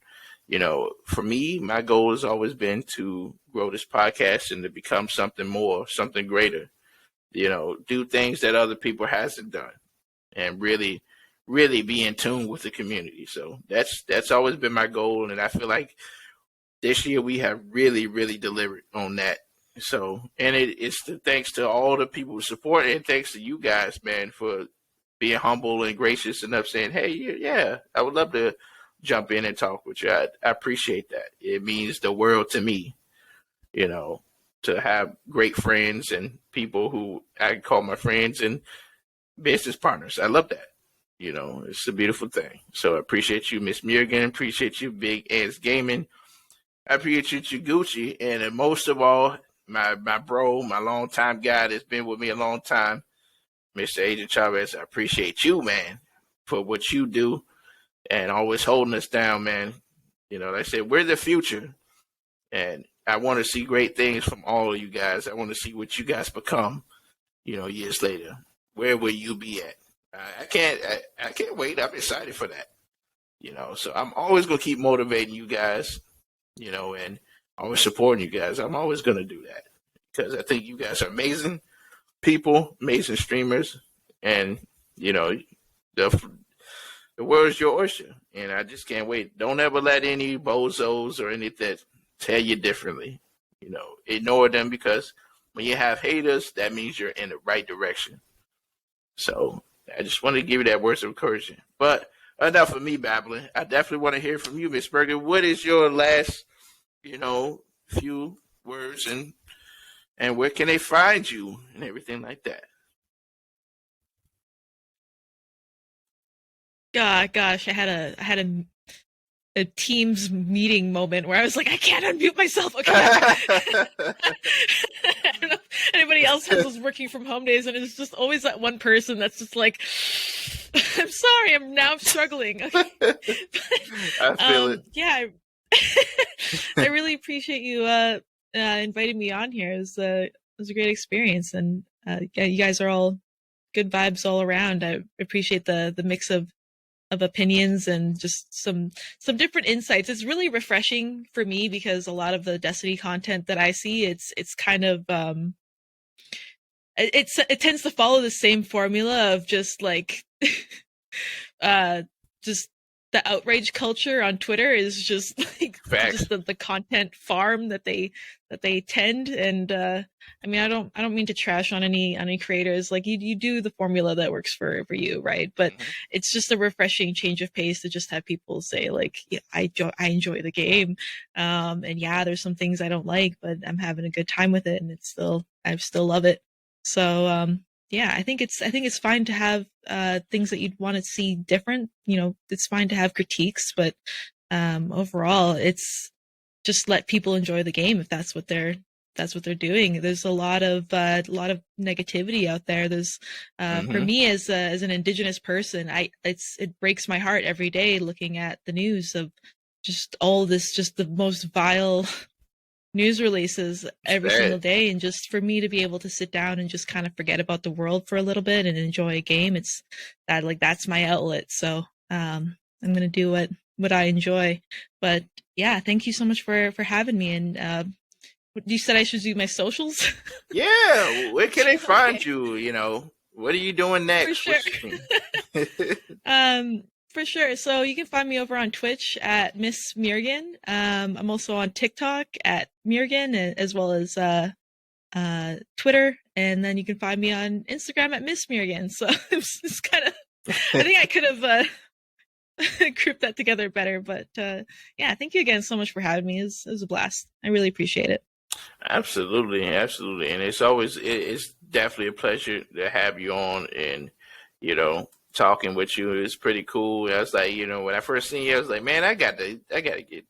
For me, my goal has always been to grow this podcast and to become something more, something greater. Do things that other people hasn't done, and really, really be in tune with the community. So that's always been my goal, and I feel like this year we have really, really delivered on that. So, and it's thanks to all the people who support, and thanks to you guys, man, for being humble and gracious enough, saying, "Hey, yeah, I would love to jump in and talk with you." I appreciate that. It means the world to me, to have great friends and people who I call my friends and business partners. I love that. It's a beautiful thing. So I appreciate you, Ms.Miurgen. Appreciate you, Big Ants Gaming. I appreciate you, Gucci. And most of all, my bro, my longtime guy that's been with me a long time, Mr. Agent Chavez. I appreciate you, man, for what you do and always holding us down, man. Like I said, we're the future. And I want to see great things from all of you guys. I want to see what you guys become, years later. Where will you be at? I can't wait. I'm excited for that. So I'm always going to keep motivating you guys, and always supporting you guys. I'm always going to do that because I think you guys are amazing people, amazing streamers, and, the world is your oyster, and I just can't wait. Don't ever let any bozos or anything tell you differently. Ignore them, because when you have haters, that means you're in the right direction. So I just want to give you that words of encouragement. But enough of me babbling. I definitely want to hear from you, Miss Berger. What is your last, few words, and where can they find you and everything like that? Gosh, I had a Teams meeting moment where I was like, I can't unmute myself. Okay. I don't know if anybody else has those working from home days, and it's just always that one person that's just like, I'm sorry, I'm struggling. Okay. I feel it. Yeah, I really appreciate you inviting me on here. It was a great experience, and yeah, you guys are all good vibes all around. I appreciate the mix of opinions and just some different insights. It's really refreshing for me because a lot of the Destiny content that I see, it's kind of it tends to follow the same formula of just like just the outrage culture on Twitter is just like Facts. just the content farm that they tend. And I mean, I don't mean to trash on any creators. Like you do the formula that works for you, right? But it's just a refreshing change of pace to just have people say like, yeah, I enjoy the game, and yeah, there's some things I don't like, but I'm having a good time with it, and I still love it. So yeah, I think it's fine to have things that you'd want to see different. It's fine to have critiques, but overall, it's just let people enjoy the game if that's what they're doing. There's a lot of negativity out there. There's for me as an Indigenous person, it breaks my heart every day looking at the news of just all this, just the most vile news releases every single day. And just for me to be able to sit down and just kind of forget about the world for a little bit and enjoy a game, that's my outlet. So I'm gonna do what I enjoy. But yeah, thank you so much for having me. And you said I should do my socials. Yeah, where can they find you? What are you doing next? For sure. For sure. So you can find me over on Twitch at Ms.Miurgen. I'm also on TikTok at Miurgen, as well as Twitter. And then you can find me on Instagram at Ms.Miurgen. So it's kind of, I think I could have grouped that together better. But yeah, thank you again so much for having me. It was a blast. I really appreciate it. Absolutely. And it's definitely a pleasure to have you on, and, talking with you is pretty cool. I was like, when I first seen you, I was like, man, I gotta get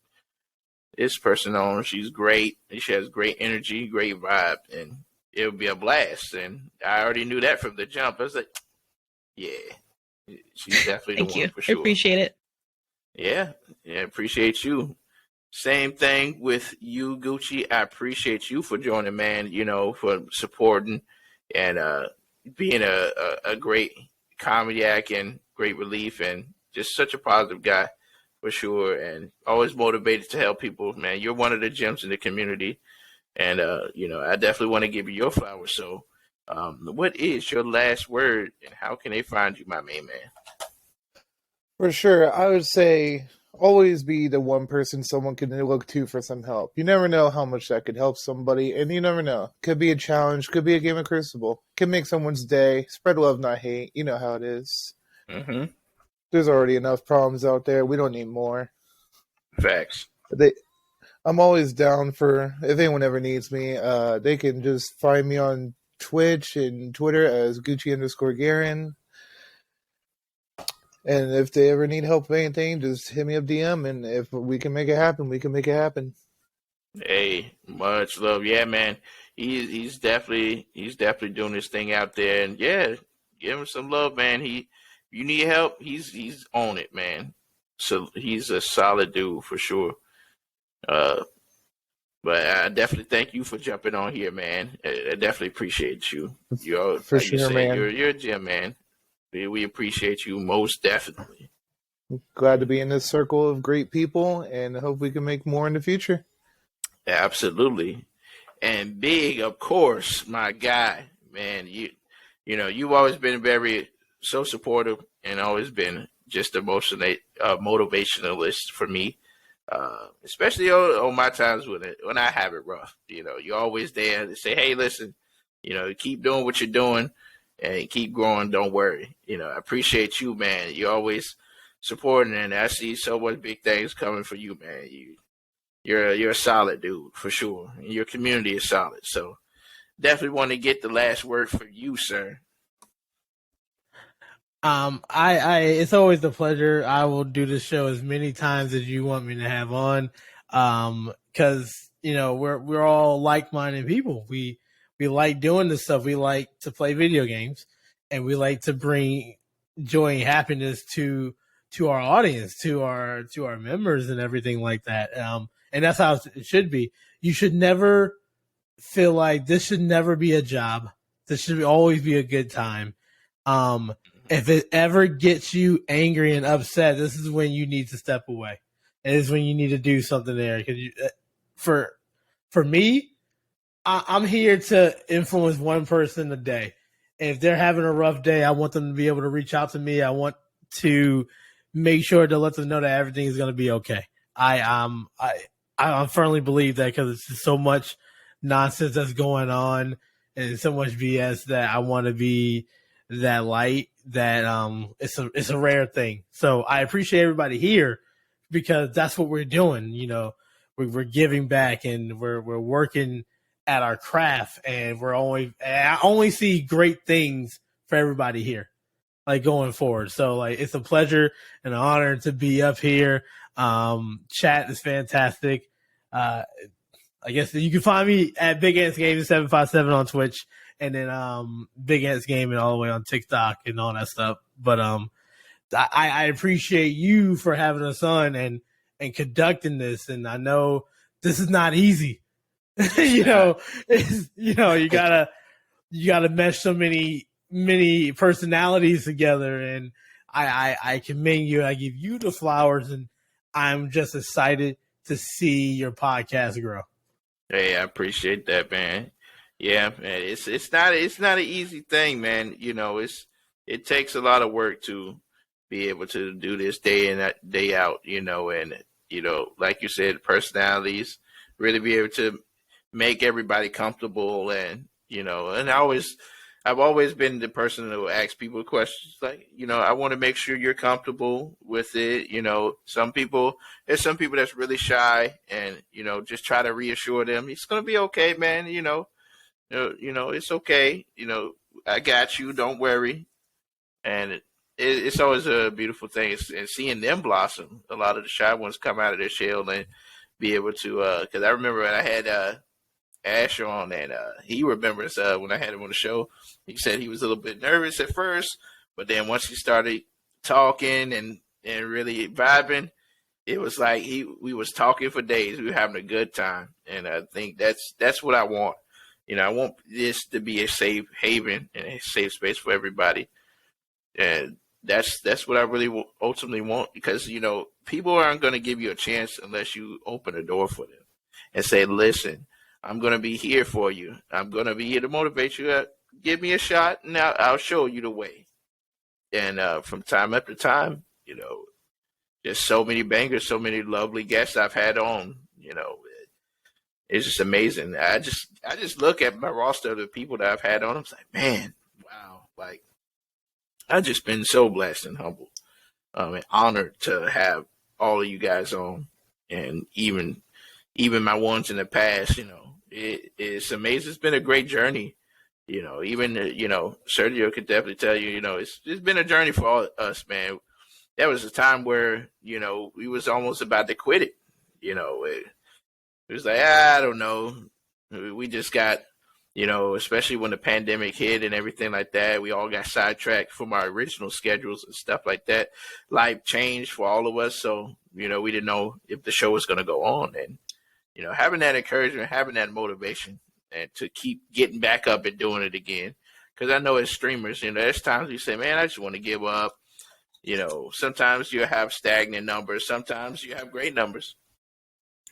this person on. She's great. She has great energy, great vibe, and it'll be a blast. And I already knew that from the jump. I was like, yeah, she's definitely the one for sure. I appreciate it. Yeah, appreciate you. Same thing with you, Gucci. I appreciate you for joining, man, for supporting and being a great comedic and great relief, and just such a positive guy for sure, and always motivated to help people. Man, you're one of the gems in the community, and I definitely want to give you your flowers. So, what is your last word, and how can they find you, my main man? For sure, I would say always be the one person someone can look to for some help. You never know how much that could help somebody, and you never know. Could be a challenge, could be a game of Crucible, could make someone's day. Spread love, not hate. You know how it is. Mm-hmm. There's already enough problems out there. We don't need more. Facts. I'm always down for if anyone ever needs me. They can just find me on Twitch and Twitter as Gucci_Garen. And if they ever need help with anything, just hit me up DM, and if we can make it happen, we can make it happen. Hey, much love. Yeah, man. He's definitely doing his thing out there, and yeah, give him some love, man. You need help, he's on it, man. So he's a solid dude for sure. But I definitely thank you for jumping on here, man. I definitely appreciate you. You're For like you sure, say, man. you're a gem, man. We appreciate you most definitely. Glad to be in this circle of great people, and hope we can make more in the future. Absolutely. And Big, of course, my guy, man. You've always been very so supportive and always been just motivationalist for me, especially on my times when I have it rough. You're always there to say, "Hey, listen, keep doing what you're doing and keep growing. Don't worry." I appreciate you, man. You're always supporting, and I see so much big things coming for you, man. You're a solid dude for sure. And your community is solid. So definitely want to get the last word for you, sir. It's always a pleasure. I will do this show as many times as you want me to have on. Cause we're all like-minded people. We like doing this stuff. We like to play video games, and we like to bring joy and happiness to our audience, to our members and everything like that. And that's how it should be. You should never feel like this should never be a job. This should always be a good time. If it ever gets you angry and upset, this is when you need to step away. It is when you need to do something there. Because for me, I'm here to influence one person a day. If they're having a rough day, I want them to be able to reach out to me. I want to make sure to let them know that everything is going to be okay. I firmly believe that, because it's just so much nonsense that's going on and so much BS that I want to be that light that it's a rare thing. So I appreciate everybody here, because that's what we're doing. We're giving back, and we're working at our craft, and I only see great things for everybody here, like going forward. So like it's a pleasure and an honor to be up here. Chat is fantastic. I guess you can find me at Ms.Miurgen&Bigantsgaming on Twitch, and then Big Ants Gaming all the way on TikTok and all that stuff. But I appreciate you for having us on and conducting this. And I know this is not easy. you gotta mesh so many personalities together, and I commend you. I give you the flowers, and I'm just excited to see your podcast grow. Hey, I appreciate that, man. Yeah, man. It's not an easy thing, man. It takes a lot of work to be able to do this day in day out. And like you said, personalities, really be able to make everybody comfortable, and I've always been the person who asks people questions like, I want to make sure you're comfortable with it. There's some people that's really shy, and, just try to reassure them it's going to be okay, man. It's okay. I got you. Don't worry. And it's always a beautiful thing. And seeing them blossom, a lot of the shy ones come out of their shell and be able to, cause I remember when I had, Ash on, and he remembers when I had him on the show. He said he was a little bit nervous at first, but then once he started talking and really vibing, it was like we was talking for days. We were having a good time, and I think that's what I want. I want this to be a safe haven and a safe space for everybody. And that's what I really ultimately want, because people aren't going to give you a chance unless you open a door for them and say, listen, I'm going to be here for you. I'm going to be here to motivate you. Give me a shot, and I'll show you the way. And from time after time, there's so many bangers, so many lovely guests I've had on. It's just amazing. I just look at my roster of the people that I've had on. I'm like, man, wow, like I've just been so blessed and humbled, and honored to have all of you guys on, and even my ones in the past. It's amazing. It's been a great journey. Even Sergio could definitely tell you. It's been a journey for all us, man. There was a time where we was almost about to quit it. It was like, I don't know. We just got, especially when the pandemic hit and everything like that, we all got sidetracked from our original schedules and stuff like that. Life changed for all of us. So, we didn't know if the show was going to go on. And, having that encouragement, having that motivation, and to keep getting back up and doing it again. Because I know as streamers, there's times you say, man, I just want to give up. Sometimes you have stagnant numbers. Sometimes you have great numbers.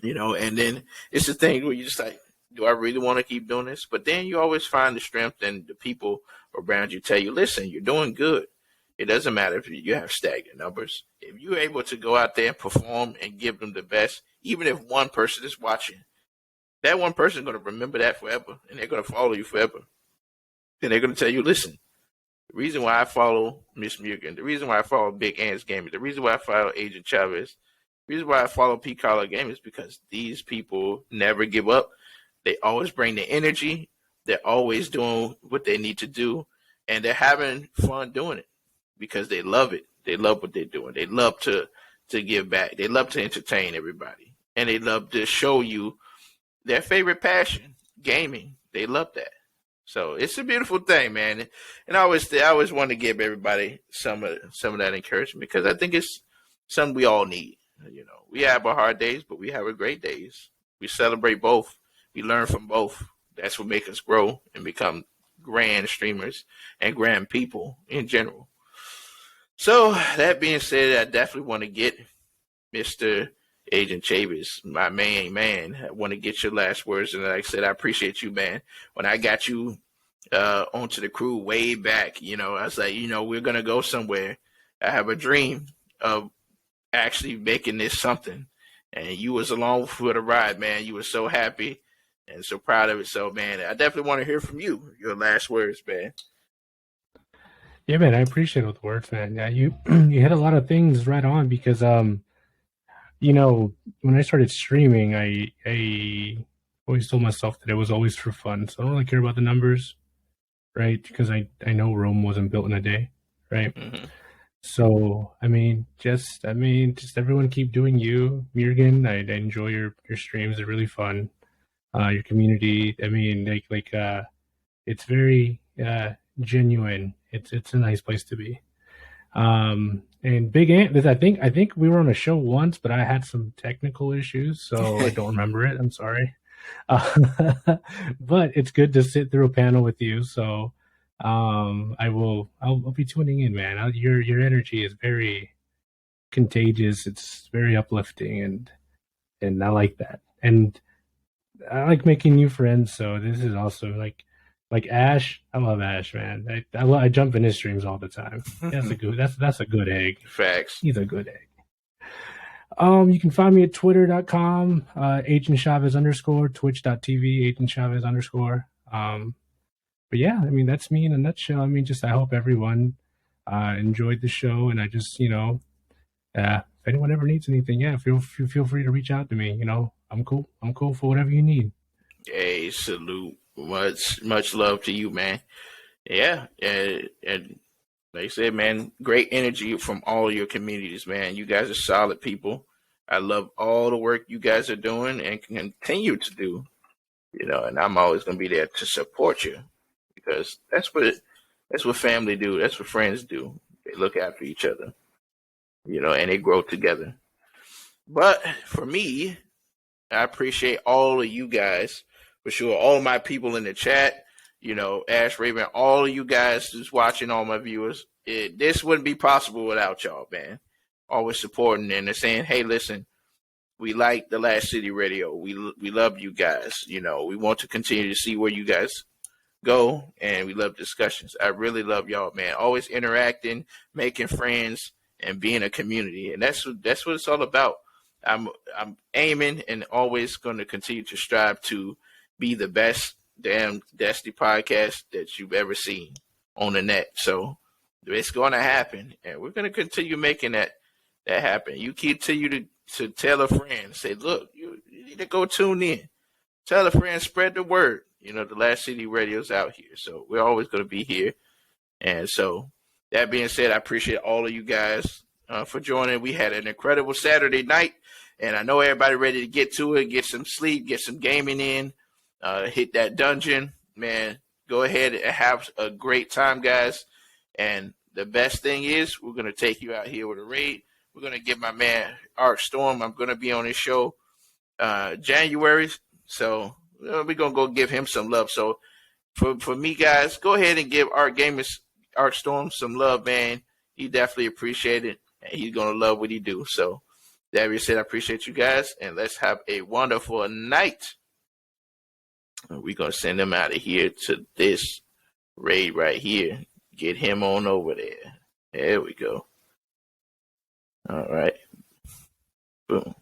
And then it's the thing where you just like, do I really want to keep doing this? But then you always find the strength, and the people around you tell you, listen, you're doing good. It doesn't matter if you have stagnant numbers. If you're able to go out there and perform and give them the best, even if one person is watching, that one person is going to remember that forever, and they're going to follow you forever. And they're going to tell you, listen, the reason why I follow Ms.Miurgen, the reason why I follow Big Ants Gaming, the reason why I follow Agent Chavez, the reason why I follow P. Collar Gaming is because these people never give up. They always bring the energy. They're always doing what they need to do, and they're having fun doing it because they love it. They love what they're doing. They love to give back. They love to entertain everybody, and they love to show you their favorite passion, gaming. They love that. So it's a beautiful thing, man. And I always want to give everybody some of that encouragement, because I think it's something we all need. We have our hard days, but we have our great days. We celebrate both. We learn from both. That's what makes us grow and become grand streamers and grand people in general. So that being said, I definitely want to get Mr. Agent Chavis, my main man. I want to get your last words. And like I said, I appreciate you, man. When I got you onto the crew way back, I was like, we're going to go somewhere. I have a dream of actually making this something. And you was along for the ride, man. You were so happy and so proud of it. So, man, I definitely want to hear from you. Your last words, man. Yeah, man, I appreciate all the words, man. Yeah, you you hit a lot of things right on, because when I started streaming, I always told myself that it was always for fun. So I don't really care about the numbers, right? Because I know Rome wasn't built in a day, right? Mm-hmm. So just everyone keep doing you, Miurgen. I enjoy your streams; they're really fun. Your community, it's very genuine. It's a nice place to be. And Big Ant, I think we were on a show once, but I had some technical issues, so I don't remember it. I'm sorry. But it's good to sit through a panel with you. So I'll be tuning in, man. Your energy is very contagious. It's very uplifting, and I like that. And I like making new friends. So this is also like Ash. I love Ash, man. I jump in his streams all the time. That's a good egg. Facts. He's a good egg. You can find me at twitter.com, Agent Chavez _ twitch.tv, Agent Chavez _ but yeah, that's me in a nutshell. I hope everyone enjoyed the show, and I just, if anyone ever needs anything, yeah, feel free to reach out to me. I'm cool. I'm cool for whatever you need. Hey, salute. Much love to you, man. Yeah, and like I said, man, great energy from all your communities, man. You guys are solid people. I love all the work you guys are doing and continue to do. And I'm always gonna be there to support you, because that's what family do. That's what friends do. They look after each other, and they grow together. But for me, I appreciate all of you guys for sure. All my people in the chat, Ash Raven, all of you guys just watching, all my viewers, this wouldn't be possible without y'all, man. Always supporting and saying, hey, listen, we like the Last City Radio. We love you guys. We want to continue to see where you guys go, and we love discussions. I really love y'all, man. Always interacting, making friends, and being a community, and that's what it's all about. I'm aiming and always going to continue to strive to be the best damn Destiny podcast that you've ever seen on the net. So it's going to happen, and we're going to continue making that happen. You continue to tell a friend, say, look, you need to go tune in. Tell a friend, spread the word. The Last City Radio's out here, so we're always going to be here. And so, that being said, I appreciate all of you guys for joining. We had an incredible Saturday night, and I know everybody ready to get to it, get some sleep, get some gaming in, hit that dungeon. Man, go ahead and have a great time, guys. And the best thing is, we're going to take you out here with a raid. We're going to get my man, Art Storm. I'm going to be on his show January, so we're going to go give him some love. So for me, guys, go ahead and give Art Storm some love, man. He definitely appreciate it, and he's going to love what he do. So that being said, I appreciate you guys, and let's have a wonderful night. We're going to send him out of here to this raid right here. Get him on over there. There we go. All right. Boom.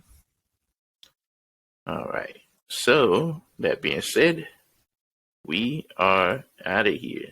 All right. So, that being said, we are out of here.